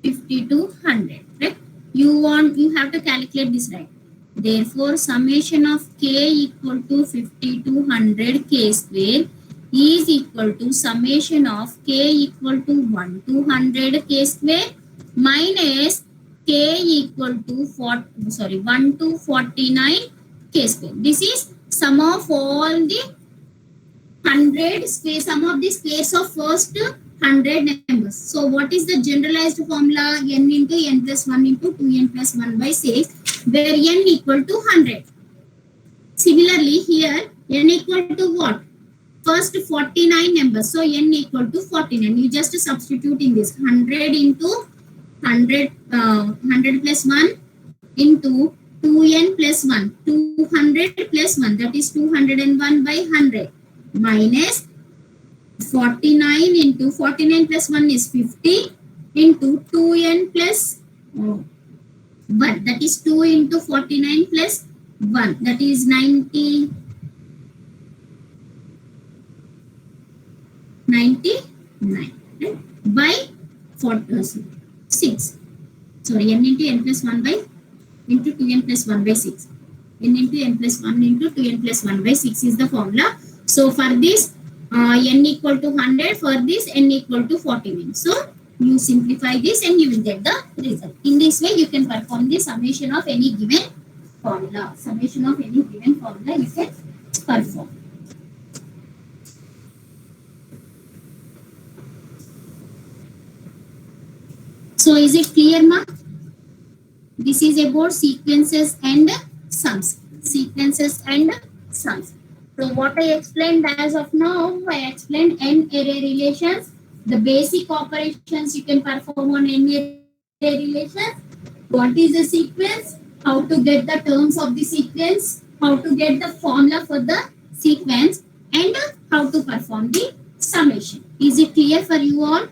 50 to 100, right? You have to calculate this, right? Therefore, summation of k equal to 50 to 100 k square is equal to summation of k equal to 1 to 100 k square minus k equal to 1 to 49 k square. This is sum of all the 100 square, sum of the squares of first 100 numbers. So what is the generalized formula? N into n plus 1 into 2n plus 1 by 6, where n equal to 100. Similarly, here n equal to what? First 49 numbers. So n equal to 49. You just substitute in this 100 into 100 plus 1 into 2n plus 1. 200 plus 1, that is 201 by 100 minus 49 into 49 plus 1 is 50 into 2n plus 1, that is 2 into 49 plus 1, that is 99 right? By 6. Sorry, n into n plus 1 by into 2n plus 1 by 6. N into n plus 1 into 2n plus 1 by 6 is the formula. So for this, n equal to 100, for this n equal to 49. So you simplify this and you will get the result. In this way, you can perform the summation of any given formula. Summation of any given formula you can perform. So is it clear, ma? This is about sequences and sums. Sequences and sums. So what I explained as of now, I explained n array relations, the basic operations you can perform on n array relations. What is the sequence? How to get the terms of the sequence? How to get the formula for the sequence? And how to perform the summation. Is it clear for you all?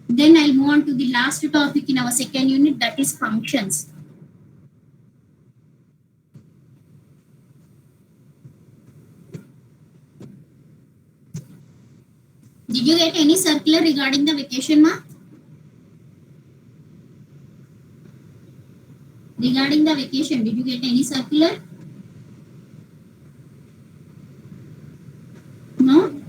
Then I'll move on to the last topic in our second unit, that is functions. Did you get any circular regarding the vacation, ma? Regarding the vacation, did you get any circular? No?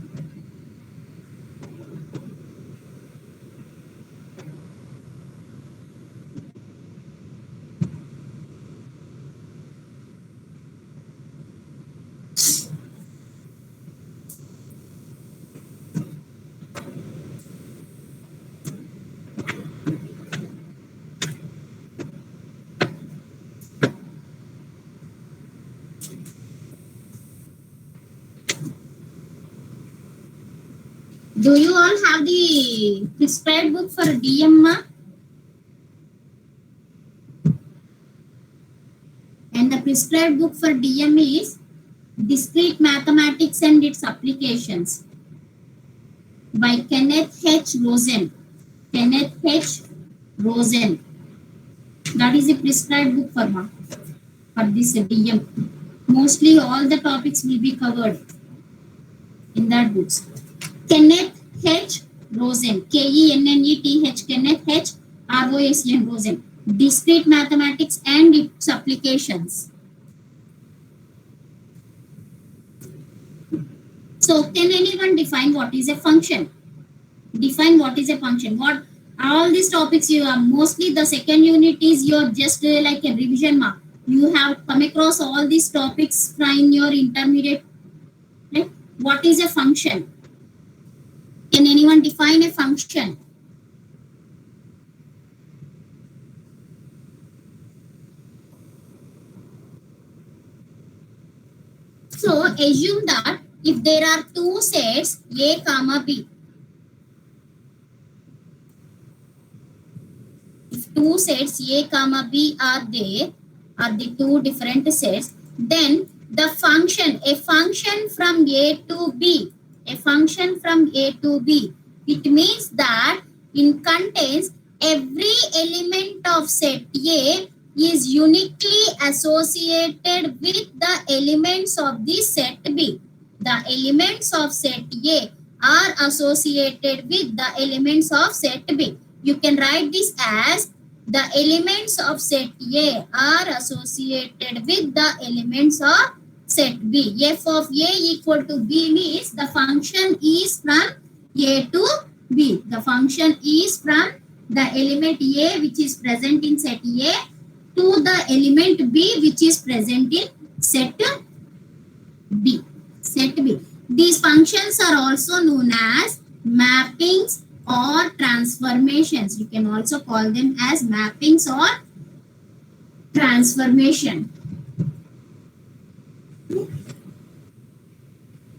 Do you all have the prescribed book for DM, ma? And the prescribed book for DM is Discrete Mathematics and Its Applications by Kenneth H. Rosen. Kenneth H. Rosen. That is a prescribed book for this DM. Mostly all the topics will be covered. in that books. Kenneth H. Rosen, Kenneth, Kenneth H. Rosen, Rosen. Discrete mathematics and its applications. So, can anyone define what is a function? Define what is a function. What all these topics you are mostly the second unit is your just like a revision mark. You have come across all these topics in your intermediate. Right? What is a function? Can anyone define a function? So assume that if there are two sets A comma B, if two sets A comma B are there, are the two different sets, then the function, a function from A to B, a function from A to B, it means that it contains every element of set A is uniquely associated with the elements of the set B. The elements of set A are associated with the elements of set B. You can write this as the elements of set A are associated with the elements of set B. F of A equal to B means the function is from A to B. The function is from the element A which is present in set A to the element B which is present in set B. Set B. These functions are also known as mappings or transformations. You can also call them as mappings or transformation.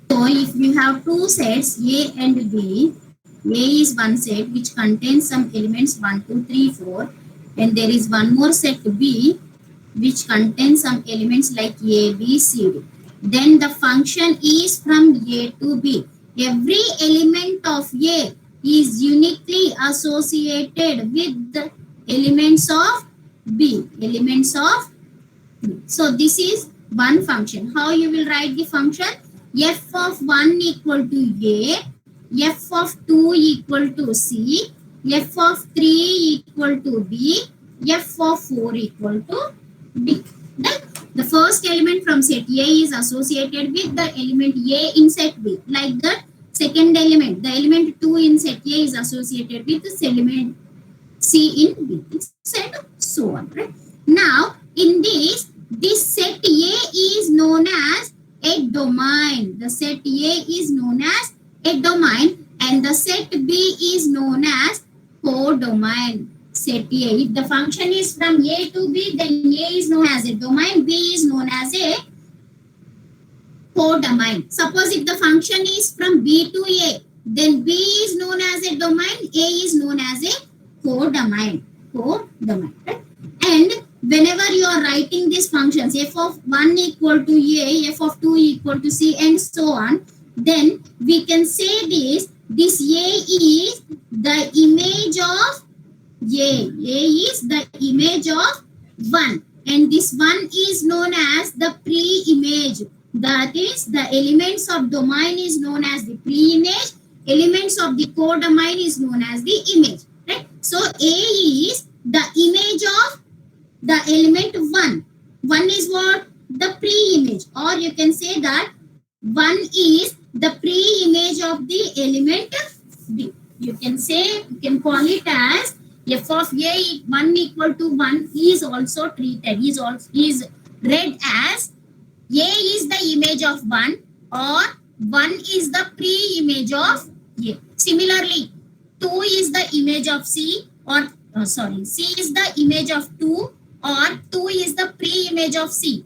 So if we have two sets A and B, A is one set which contains some elements 1, 2, 3, 4, and there is one more set B which contains some elements like A, B, C, D. Then the function is from A to B. Every element of A is uniquely associated with the elements of B. Elements of B. So this is one function. How you will write the function? F of 1 equal to A, F of 2 equal to C, F of 3 equal to B, F of 4 equal to D. Then the first element from set A is associated with the element A in set B. Like that, second element, the element 2 in set A is associated with this element C in B, etc. So on. Right? Now, in this set A is known as a domain. The set A is known as a domain, and the set B is known as codomain. Set A. If the function is from A to B, then A is known as a domain, B is known as a codomain. Suppose if the function is from B to A, then B is known as a domain, A is known as a codomain. Codomain. Right? And whenever you are writing these functions, f of 1 equal to A, f of 2 equal to C, and so on, then we can say this A is the image of A. A is the image of 1, and this 1 is known as the pre-image. That is, the elements of domain is known as the pre-image, elements of the codomain is known as the image. Right? So A is the image of the element 1. 1 is what? The pre-image, or you can say that 1 is the pre-image of the element B. You can say, you can call it as f of A 1 equal to 1 is also treated, is read as A is the image of 1, or 1 is the pre-image of A. Similarly, 2 is the image of C, or C is the image of 2, or 2 is the pre-image of C.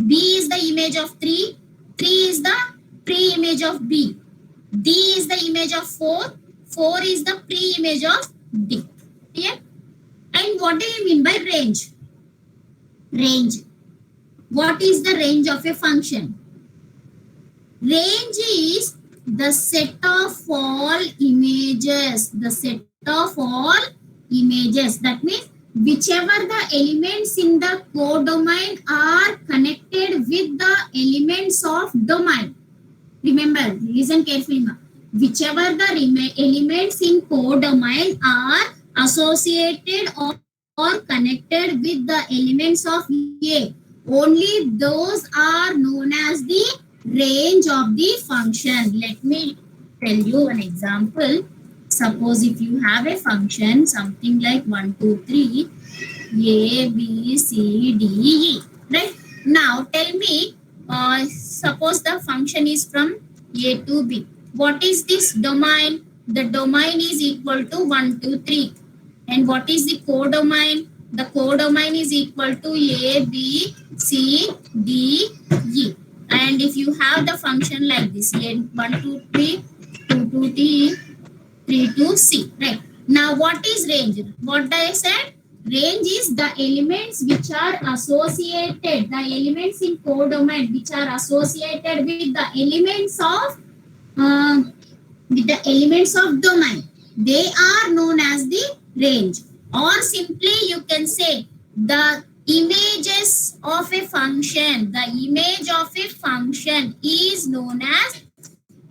B is the image of 3, 3 is the pre-image of B. D is the image of 4, 4 is the pre-image of D. Yeah? And what do you mean by range? Range. What is the range of a function? Range is the set of all images. The set of all images. That means whichever the elements in the codomain are connected with the elements of domain. Remember, listen carefully. Whichever the elements in codomain are associated or connected with the elements of A, only those are known as the range of the function. Let me tell you an example. Suppose if you have a function something like 1, 2, 3, A, B, C, D, E. Right? Now tell me, suppose the function is from A to B. What is this domain? The domain is equal to 1, 2, 3. And what is the codomain? The codomain is equal to A, B, C, D, E. And if you have the function like this, A, 1, 2, 3, 2 to D, 3 to C. Right? Now what is range? What I said? Range is the elements which are associated, the elements in codomain which are associated with the elements of domain. They are known as the range. Or simply you can say the images of a function. The image of a function is known as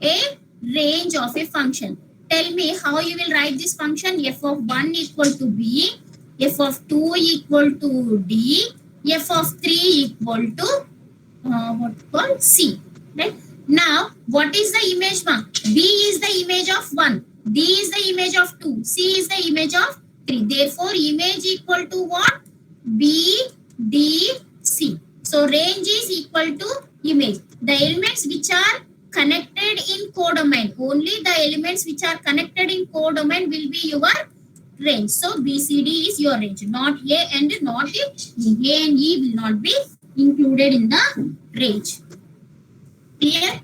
a range of a function. Tell me how you will write this function. F of 1 equal to B, f of 2 equal to D, f of 3 equal to what called C. Right? Now, what is the image? B is the image of 1, D is the image of 2, C is the image of 3. Therefore, image equal to what? B, D, C. So, range is equal to image. The elements which are connected in codomain, only the elements which are connected in codomain will be your range. So BCD is your range, not A and not E. A and E will not be included in the range. Clear?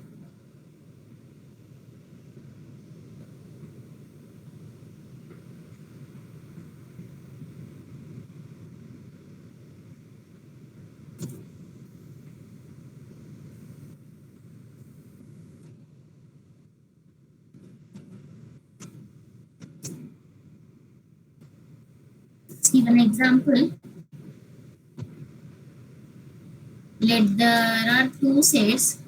See one example. Let there are two sets,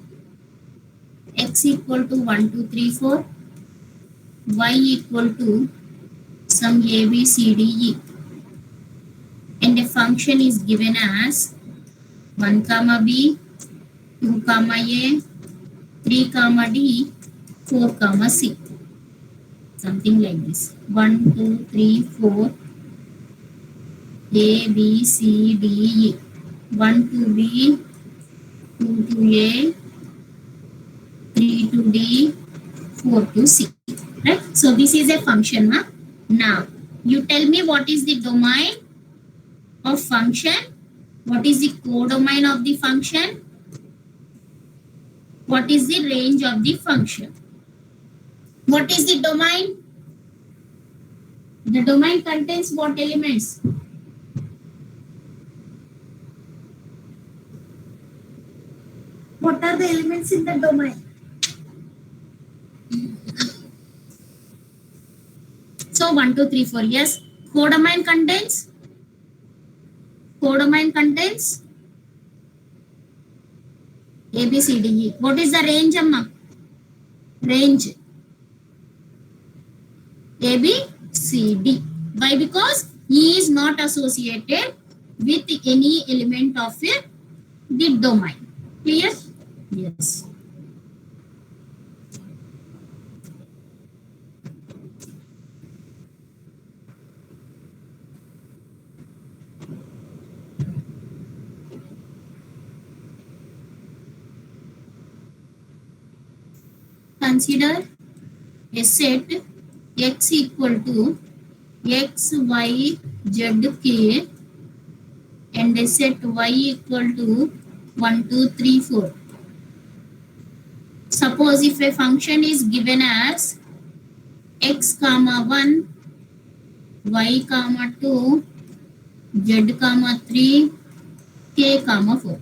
x equal to 1, 2, 3, 4, y equal to some a, b, c, d, e. And the function is given as 1 comma b, 2 comma a, 3 comma d, 4 comma c. Something like this. 1, 2, 3, 4, a, b, c, d, e. 1 to b, 2 to a, 3 to d, 4 to c. Right? So this is a function. Huh? Now you tell me what is the domain of function, what is the codomain of the function, what is the range of the function. What is the domain? The domain contains what elements? What are the elements in the domain? So 1, 2, 3, 4. Yes. Codomain contains? Codomain contains A, B, C, D, E. What is the range, Amma? Range A, B, C, D. Why? Because E is not associated with any element of the domain. Clear? Yes. Consider a set x equal to x, y, z, k and a set y equal to 1, 2, 3, 4. Suppose if a function is given as x comma 1, y comma 2, z comma 3, k comma 4.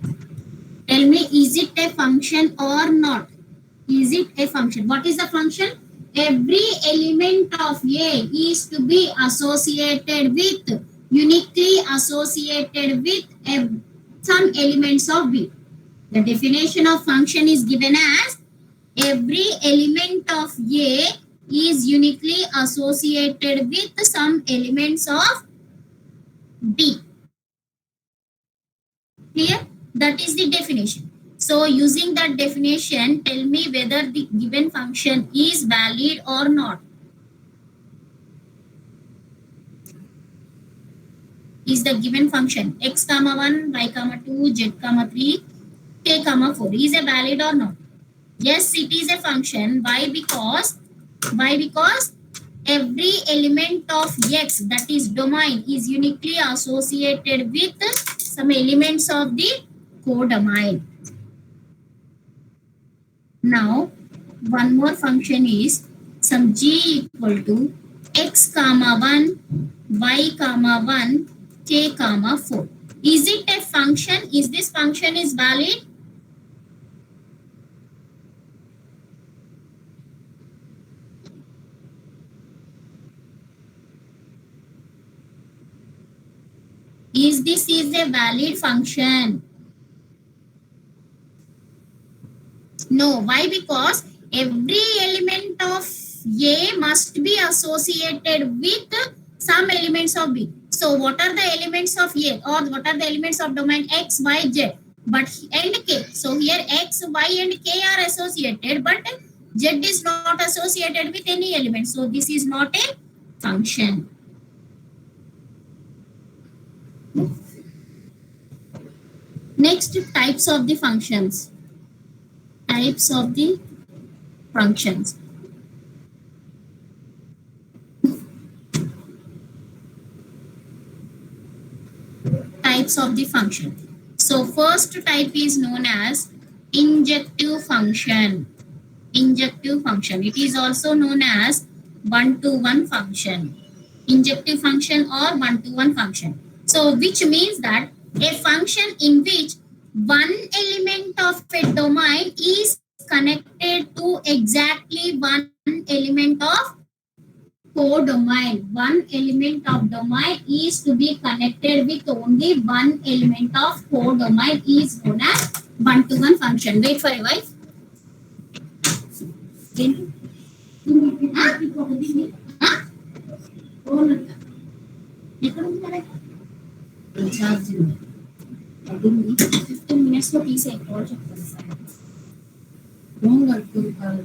Tell me, is it a function or not? Is it a function? What is the function? Every element of A is to be associated with, uniquely associated with some elements of B. The definition of function is given as Every element of A is uniquely associated with some elements of B. Clear? That is the definition. So using that definition, tell me whether the given function is valid or not. Is the given function x comma 1, y comma 2, z comma 3, k comma 4 is a valid or not? Yes, it is a function. Why? Because every element of x, that is domain, is uniquely associated with some elements of the codomain. Now, one more function is some g equal to x comma 1, y comma 1, k comma 4. Is it a function? Is this function is valid? Is this is a valid function? No. Why? Because every element of A must be associated with some elements of B. So what are the elements of A, or what are the elements of domain X, Y, Z, but and K? So here X, Y and K are associated, but Z is not associated with any element. So this is not a function. Next, types of the functions. Types of the functions. Types of the function. So first type is known as injective function. Injective function. It is also known as one-to-one function. Injective function or one-to-one function. So which means that a function in which one element of a domain is connected to exactly one element of codomain. One element of domain is to be connected with only one element of codomain is known as one-to-one function. Wait for a while. Recharging. 15 minutes లో తీసే call చెప్తాను sir. Phone కట్టుకుంటారు.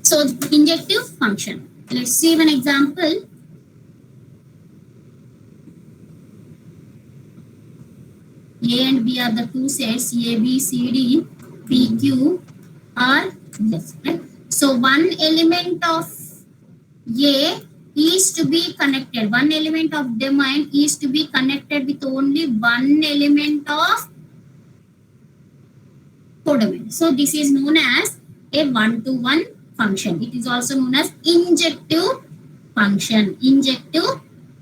So injective function. Let's see one example. A and B are the two sets. A, B, C, D, P, Q are this. Right? So one element of A is to be connected. One element of domain is to be connected with only one element of codomain. So this is known as a one-to-one function. It is also known as injective function. Injective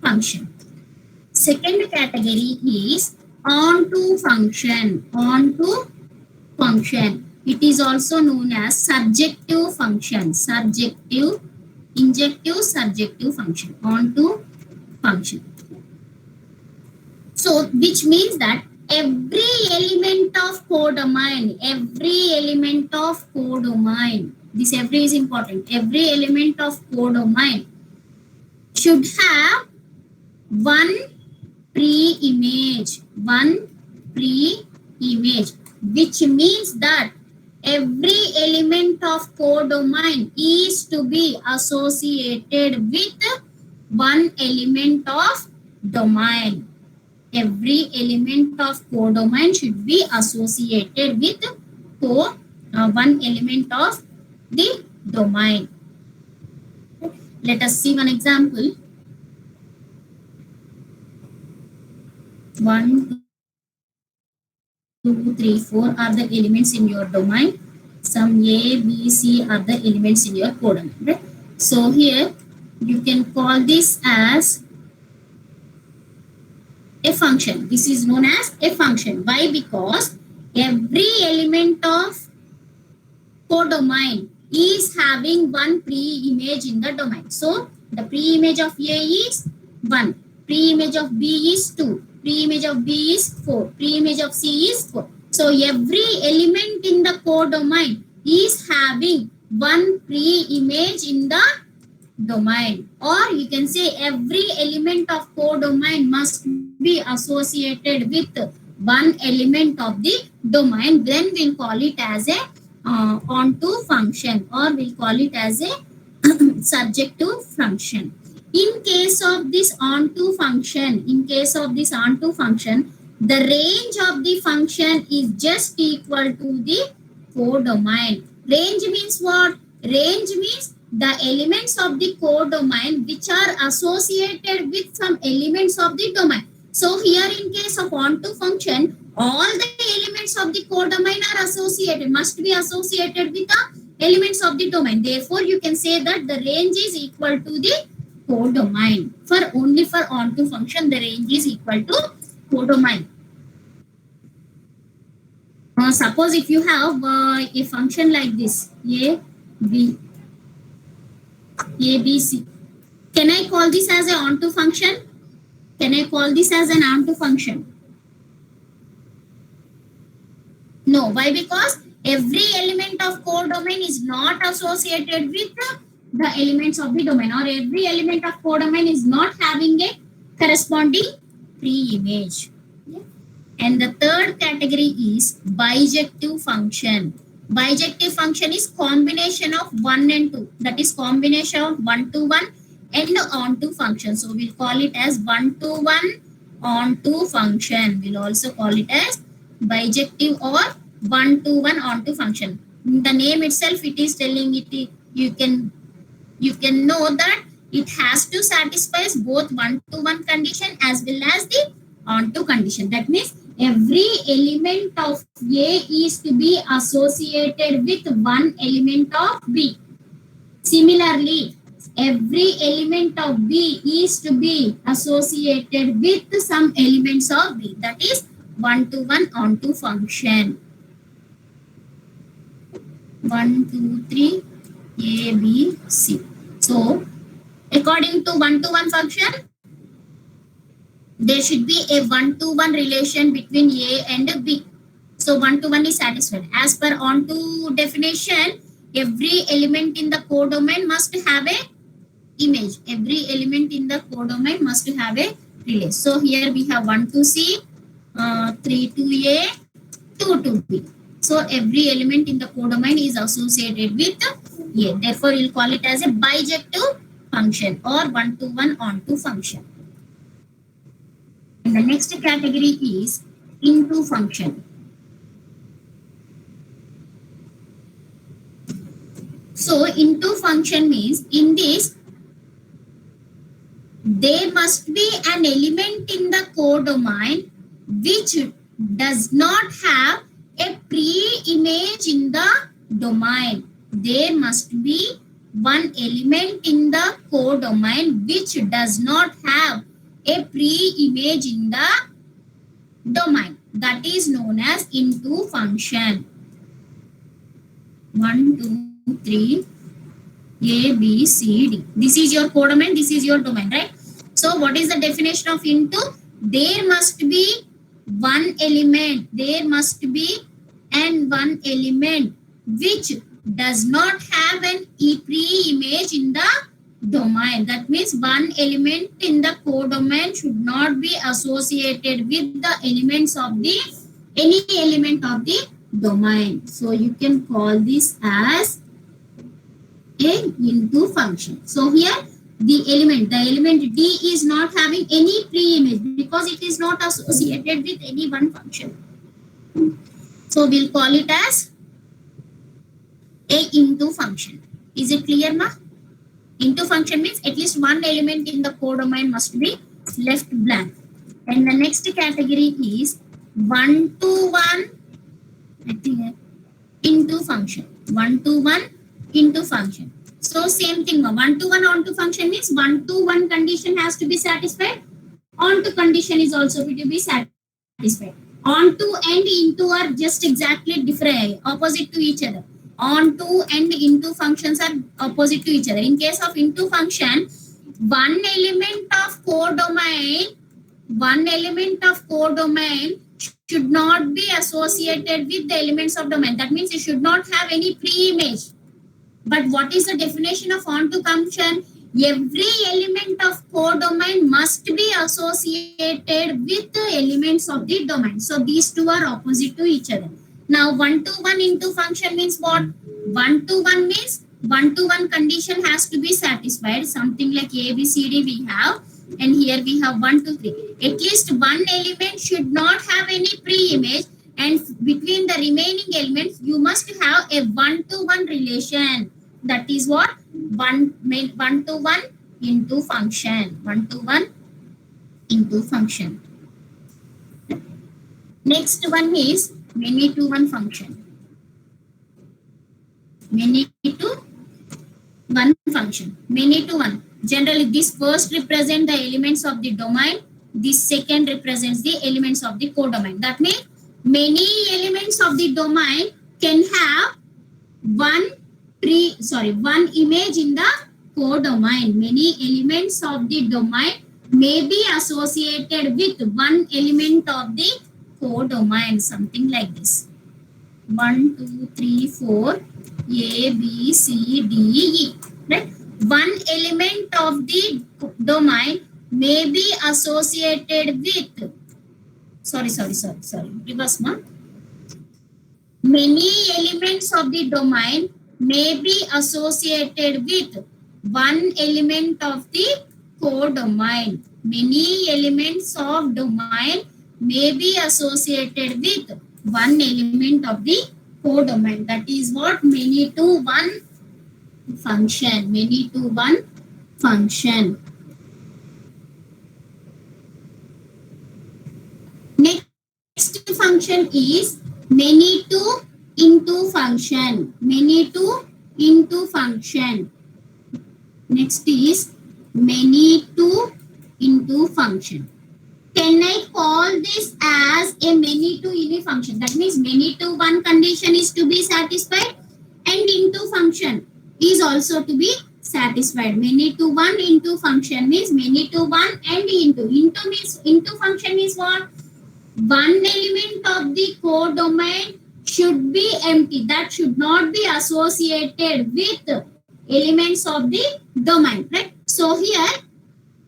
function. Second category is onto function. Onto function. It is also known as surjective function. Surjective, injective, surjective function. Onto function. So which means that every element of codomain, this every is important. Every element of codomain should have one pre-image, which means that every element of codomain is to be associated with one element of domain. Every element of codomain should be associated with one element of the domain. Let us see one example. 1, 2, 3, 4 are the elements in your domain. Some A, B, C are the elements in your codomain. Right? So here you can call this as a function. This is known as a function. Why? Because every element of codomain is having one pre-image in the domain. So the pre-image of A is 1. Pre-image of B is 2. Pre-image of B is 4. Pre-image of C is 4. So every element in the codomain is having one pre-image in the domain, or you can say every element of codomain must be associated with one element of the domain. Then we'll call it as a onto function, or we'll call it as a subjective function. In case of this onto function, the range of the function is just equal to the codomain. Range means what? Range means the elements of the codomain which are associated with some elements of the domain. So here in case of onto function, all the elements of the codomain are associated, must be associated with the elements of the domain. Therefore, you can say that the range is equal to the codomain. Only for onto function, the range is equal to codomain. Suppose if you have a function like this, A, B, C. Can I call this as an onto function? Can I call this as an onto function? No. Why? Because every element of codomain is not associated with the elements of the domain, or every element of codomain is not having a corresponding pre-image. Yeah. And the third category is bijective function. Bijective function is combination of 1 and 2. That is combination of 1 to 1 and onto function. So we'll call it as 1 to 1 onto function. We'll also call it as bijective or 1 to 1 onto function. In the name itself, it is telling it, you can know that it has to satisfy both 1 to 1 condition as well as the onto condition. That means every element of A is to be associated with one element of B. Similarly, every element of B is to be associated with some elements of B. That is 1 to 1 onto function. 1, 2, 3, A, B, C. So, according to 1 to 1 function, there should be a 1 to 1 relation between A and B. So 1 to 1 is satisfied. As per onto definition, every element in the codomain must have a image. Every element in the codomain must have a relation. So here we have 1 to C, 3 to A, 2 to B. So every element in the codomain is associated with A. Therefore, we'll call it as a bijective function or 1 to 1 onto function. And the next category is into function. So into function means in this, there must be an element in the codomain which does not have a pre-image in the domain. There must be one element in the codomain which does not have a pre-image in the domain. That is known as into function. 1, 2, 3, A, B, C, D. This is your codomain, this is your domain, right? So what is the definition of into? There must be one element, one element which does not have an pre-image in the domain. That means one element in the codomain should not be associated with the elements of the any element of the domain. So you can call this as a into function. So here the element D is not having any pre-image because it is not associated with any one function. So we'll call it as a into function. Is it clear now? Into function means at least one element in the codomain must be left blank. And the next category is 1 to 1 into function. 1 to 1 into function. So same thing. 1 to 1 onto function means 1 to 1 condition has to be satisfied. Onto condition is also to be satisfied. Onto and into are just exactly different, opposite to each other. Onto and into functions are opposite to each other. In case of into function, one element of codomain should not be associated with the elements of domain. That means it should not have any pre-image. But what is the definition of onto function? Every element of codomain must be associated with the elements of the domain. So these two are opposite to each other. Now one-to-one into function means what? One-to-one means one-to-one condition has to be satisfied. Something like A, B, C, D we have. And here we have 1, 2, 3. At least one element should not have any pre-image. And between the remaining elements, you must have a one-to-one relation. That is what? One-to-one into function. One-to-one into function. Next one is many-to-one function. Many-to-one function. Many-to-one. Generally, this first represents the elements of the domain. This second represents the elements of the codomain. That means many elements of the domain can have one image in the codomain. Many elements of the domain may be associated with one element of the codomain. Something like this. 1, 2, 3, 4, A, B, C, D, E. Right? One element of the domain may be associated with, reverse one. Many elements of the domain may be associated with one element of the codomain. Many elements of domain may be associated with one element of the codomain. That is what many-to-one function. Many-to-one function. Next function is many-to into function. Many-to into function. Next is many-to into function. Can I call this as a many-to any function? That means many-to-one condition is to be satisfied and into function is also to be satisfied. Many-to-one into function means many-to-one and into. Into means into function is what? One element of the codomain should be empty. That should not be associated with elements of the domain. Right? So here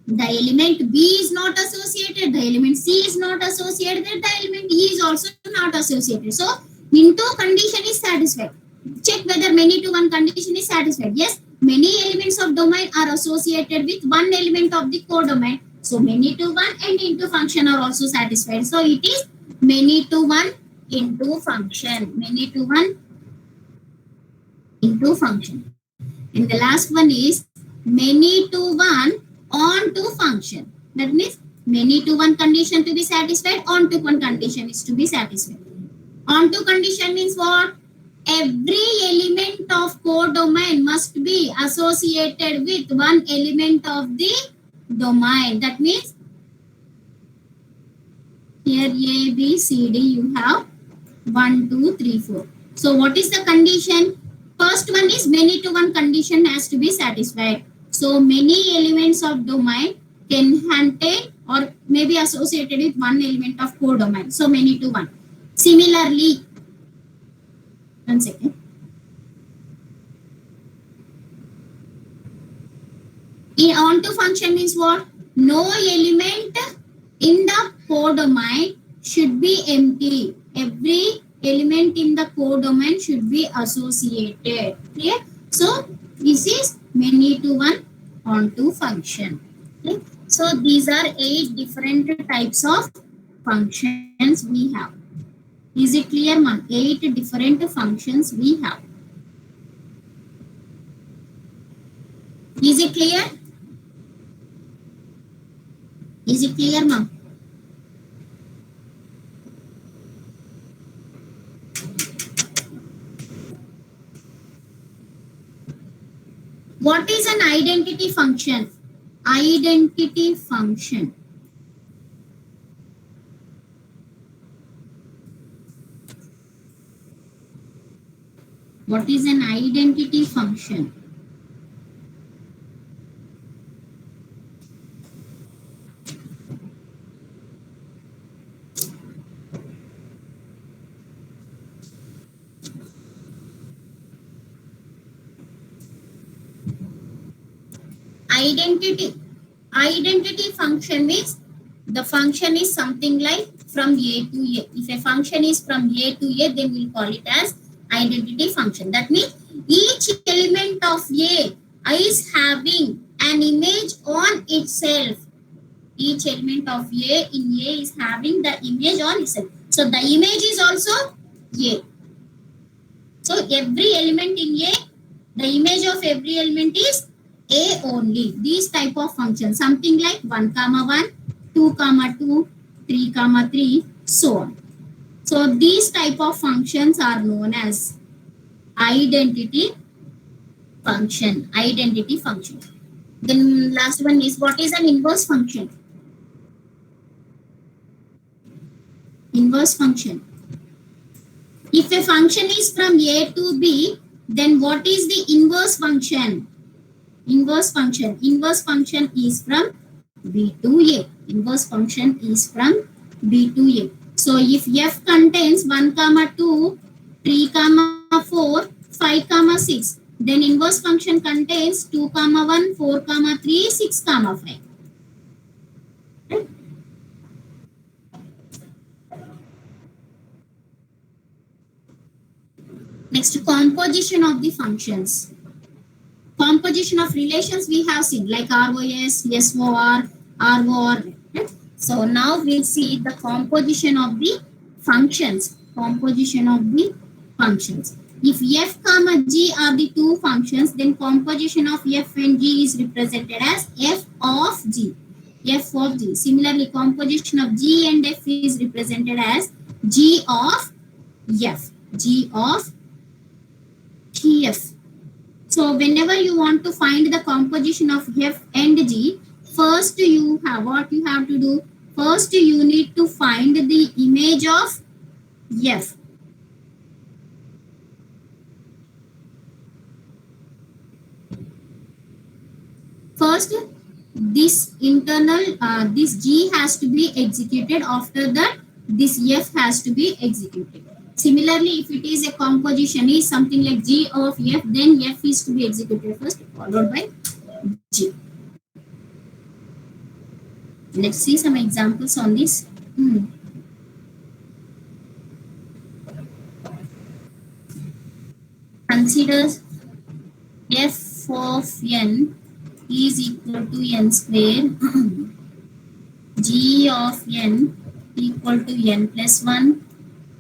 the element B is not associated, the element C is not associated, the element E is also not associated. So into condition is satisfied. Check whether many-to-one condition is satisfied. Yes, many elements of domain are associated with one element of the codomain. So many-to-one and into function are also satisfied. So it is many-to-one into function. Many-to-one into function. And the last one is many-to-one onto function. That means many-to-one condition to be satisfied, onto one condition is to be satisfied. Onto condition means what? Every element of codomain must be associated with one element of the domain. That means here A, B, C, D you have 1, 2, 3, 4. So what is the condition? First one is many-to-one condition has to be satisfied. So many elements of domain can contain or may be associated with one element of codomain. So many-to-one. Similarly, one second. In onto function means what? No element in the codomain should be empty. Every element in the codomain should be associated. Clear? So this is many-to-one onto function. Okay? So these are 8 different types of functions we have. Is it clear, man? 8 different functions we have. Is it clear? Is it clear, ma'am? What is an identity function? Identity function. What is an identity function? Identity function means the function is something like from A to A. If a function is from A to A, then we'll call it as identity function. That means each element of A is having an image on itself. Each element of A in A is having the image on itself. So the image is also A. So every element in A, the image of every element is A only. These type of functions, something like 1, 1, 2, 2, 3, 3, so on. So these type of functions are known as identity function. Identity function. Then last one is, what is an inverse function? Inverse function. If a function is from A to B, then what is the inverse function? Inverse function. Inverse function is from B to A. Inverse function is from B to A. So if F contains 1, 2, 3, 4, 5, 6, then inverse function contains 2, 1, 4, 3, 6, 5. Right? Next, composition of the functions. Composition of relations we have seen, like ROS, SOR, ROR. Right? So now we'll see the composition of the functions. Composition of the functions. If F, G are the two functions, then composition of F and G is represented as F of G. F of G. Similarly, composition of G and F is represented as G of F. G of F. So whenever you want to find the composition of F and G, first you have what you have to do. First you need to find the image of F. First, this internal, this G has to be executed. After that, this F has to be executed. Similarly, if it is a composition is something like G of F, then F is to be executed first, followed by G. Let's see some examples on this. Consider F of N is equal to N square, G of N equal to N plus 1,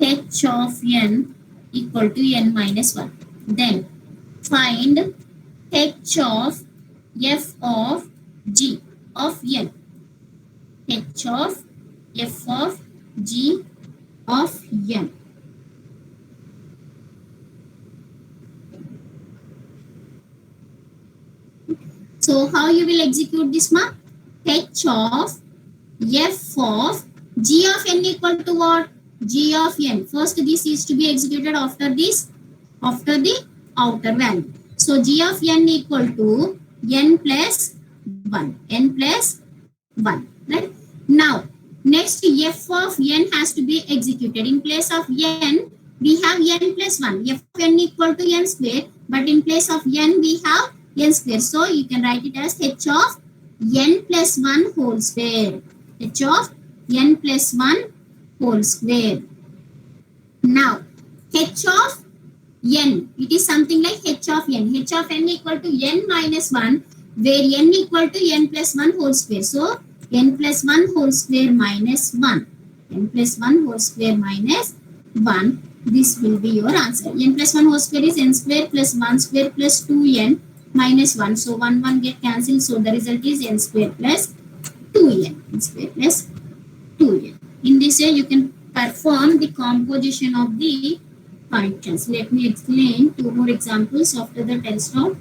H of N equal to N minus 1. Then find H of F of G of N. H of F of G of N. So how you will execute this, ma? H of F of G of N equal to what? G of N. First this is to be executed after this, after the outer value. So G of N equal to N plus 1. N plus 1. Right? Now, next F of N has to be executed. In place of N, we have N plus 1. F of N equal to N square. But in place of N, we have N square. So you can write it as H of N plus 1 whole square. H of N plus 1 whole square. Now, H of N, it is something like H of N. H of N equal to N minus 1, where N equal to N plus 1 whole square. So, N plus 1 whole square minus 1. N plus 1 whole square minus 1. This will be your answer. N plus 1 whole square is N square plus 1 square plus 2N minus 1. So, 1 get cancelled. So, the result is N square plus 2N. N square plus 2N. In this way, you can perform the composition of the functions. Let me explain 2 more examples after that I'll stop.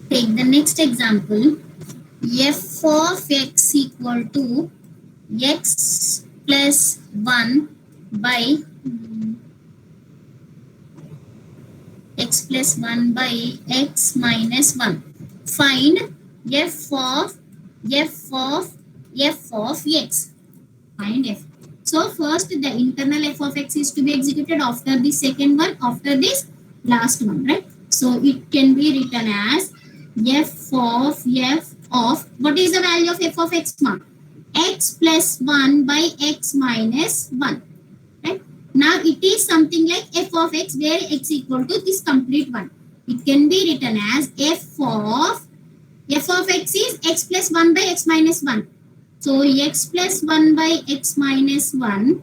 Take the next example. F of x equal to x plus 1 by x plus 1 by x minus 1. Find f of x. Find f. So first the internal f of x is to be executed after the second one, after this last one, right? So it can be written as f of what is the value of f of x, ma? X plus 1 by x minus 1, right? Now it is something like f of x where x equal to this complete one. It can be written as f of x is x plus 1 by x minus 1. So x plus 1 by x minus 1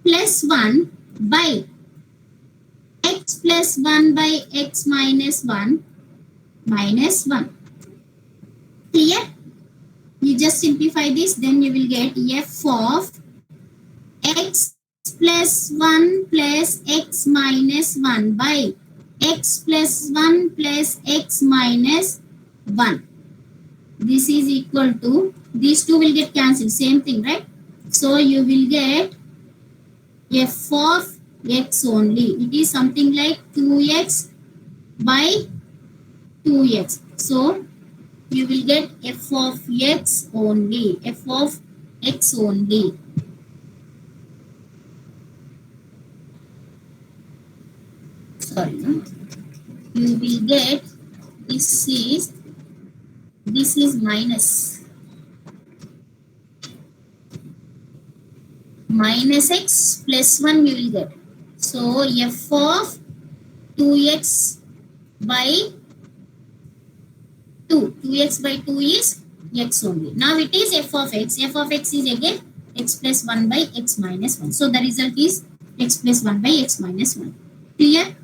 plus 1 by x plus 1 by x minus 1 minus 1. Clear? You just simplify this, then you will get f of x plus 1 plus x minus 1 by x plus 1 plus x minus 1. This is equal to, these two will get cancelled, same thing, right? So you will get f of x only. It is something like 2x by 2x. So you will get f of x only. F of x only. Sorry, no? You will get this is minus x plus 1 you will get. So f of 2x by 2. 2x by 2 is x only. Now it is f of x. F of x is again x plus 1 by x minus 1. So the result is x plus 1 by x minus 1. Clear?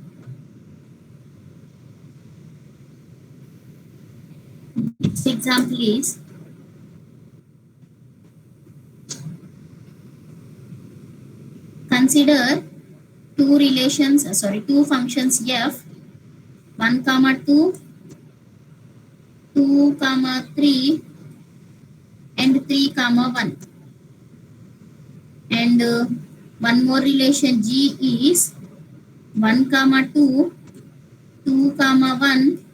Next example is consider two functions f 1 comma 2, 2 comma 3 and 3 comma 1, and one more relation g is 1 comma 2, 2 comma 1,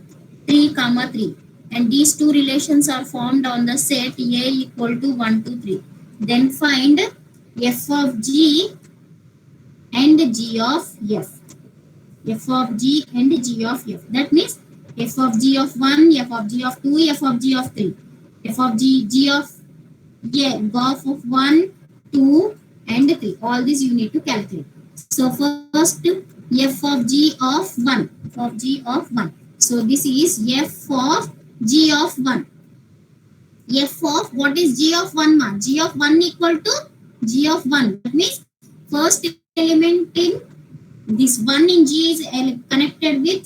3 comma 3, and these two relations are formed on the set A equal to 1 to 3. Then find f of g and g of f. F of g and g of f. That means f of g of 1, f of g of 2, f of g of 3. F of g of of 1, 2 and 3. All these you need to calculate. So first f of g of 1. F of g of 1. So this is f of g of 1. F of, what is g of 1, ma? G of 1 equal to g of 1. That means first element in this 1 in g is connected with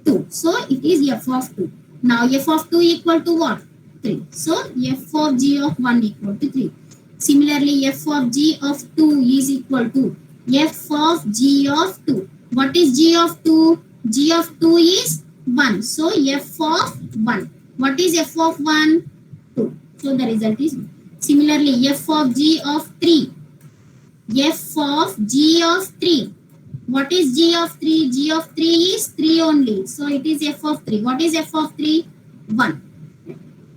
2. So it is f of 2. Now f of 2 equal to what? 3. So f of g of 1 equal to 3. Similarly, f of g of 2 is equal to f of g of 2. What is g of 2? G of 2 is 1. So f of 1. What is f of 1? 2. So the result is 1. Similarly, f of g of 3. F of g of 3. What is g of 3? G of 3 is 3 only. So it is f of 3. What is f of 3? 1.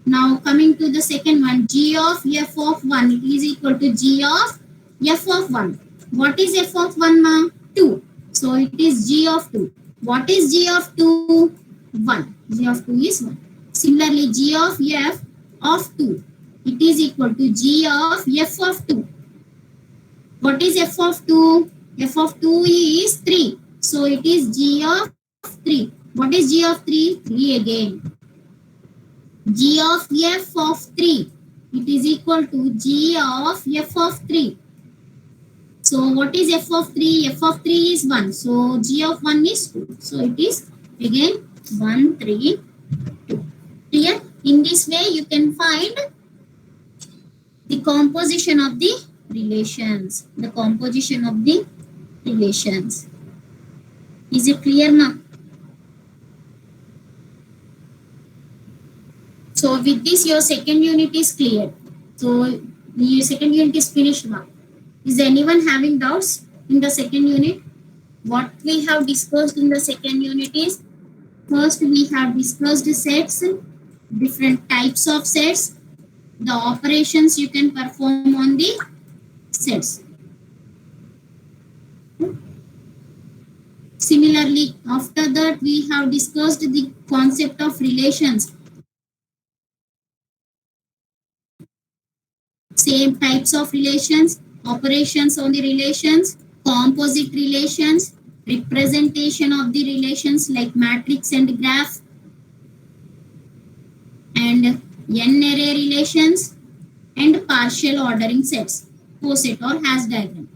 Now coming to the second one, g of f of 1 is equal to g of f of 1. What is f of 1, ma? 2. So it is g of 2. What is g of 2? 1. G of 2 is 1. Similarly, g of f of 2. It is equal to g of f of 2. What is f of 2? F of 2 is 3. So it is g of 3. What is g of 3? 3 again. G of f of 3. It is equal to g of f of 3. So what is f of 3? F of 3 is 1. So g of 1 is 2. So it is again 1, 3, 2. Clear? In this way you can find the composition of the relations. The composition of the relations. Is it clear now? So with this your second unit is clear. So your second unit is finished now. Is anyone having doubts in the second unit? What we have discussed in the second unit is First, we have discussed sets, different types of sets, the operations you can perform on the sets. Similarly, after that, we have discussed the concept of relations. Same types of relations, operations on the relations, composite relations, representation of the relations like matrix and graph, and n-array relations, and partial ordering sets, coset or hash diagram.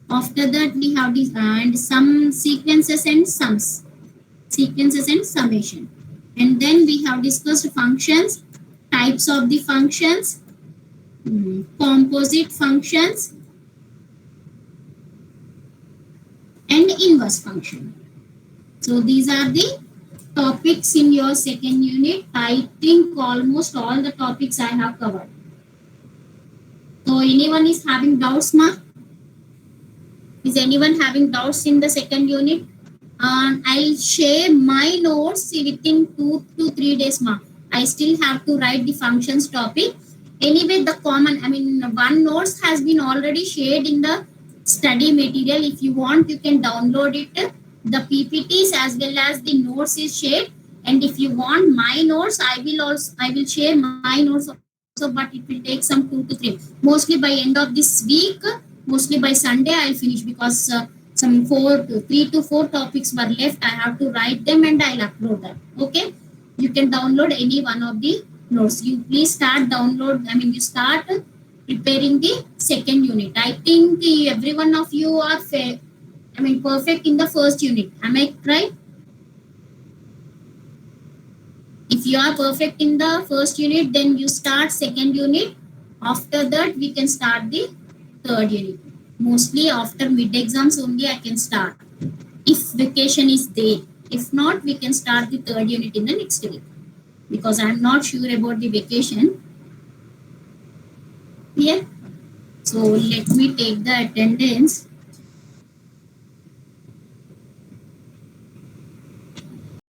After that, we have defined some sequences and sums, sequences and summation. And then we have discussed functions, types of the functions, composite functions, and inverse function. So these are the topics in your second unit. I think almost all the topics I have covered. So anyone is having doubts, ma? Is anyone having doubts in the second unit? I'll share my notes within 2 to 3 days, ma. I still have to write the functions topic. Anyway, the common, one notes has been already shared in the study material. If you want, you can download it. The PPTs as well as the notes is shared. And if you want my notes, I will share my notes also, but it will take some 2 to 3. Mostly by end of this week, mostly by Sunday, I'll finish because some 3 to 4 topics were left. I have to write them and I'll upload them. Okay, you can download any one of the notes. You please start you start preparing the second unit. I think every one of you are perfect in the first unit. Am I right? If you are perfect in the first unit, then you start second unit. After that, we can start the third unit. Mostly after mid exams only I can start. If vacation is there. If not, we can start the third unit in the next week. Because I am not sure about the vacation. Yeah. So let me take the attendance.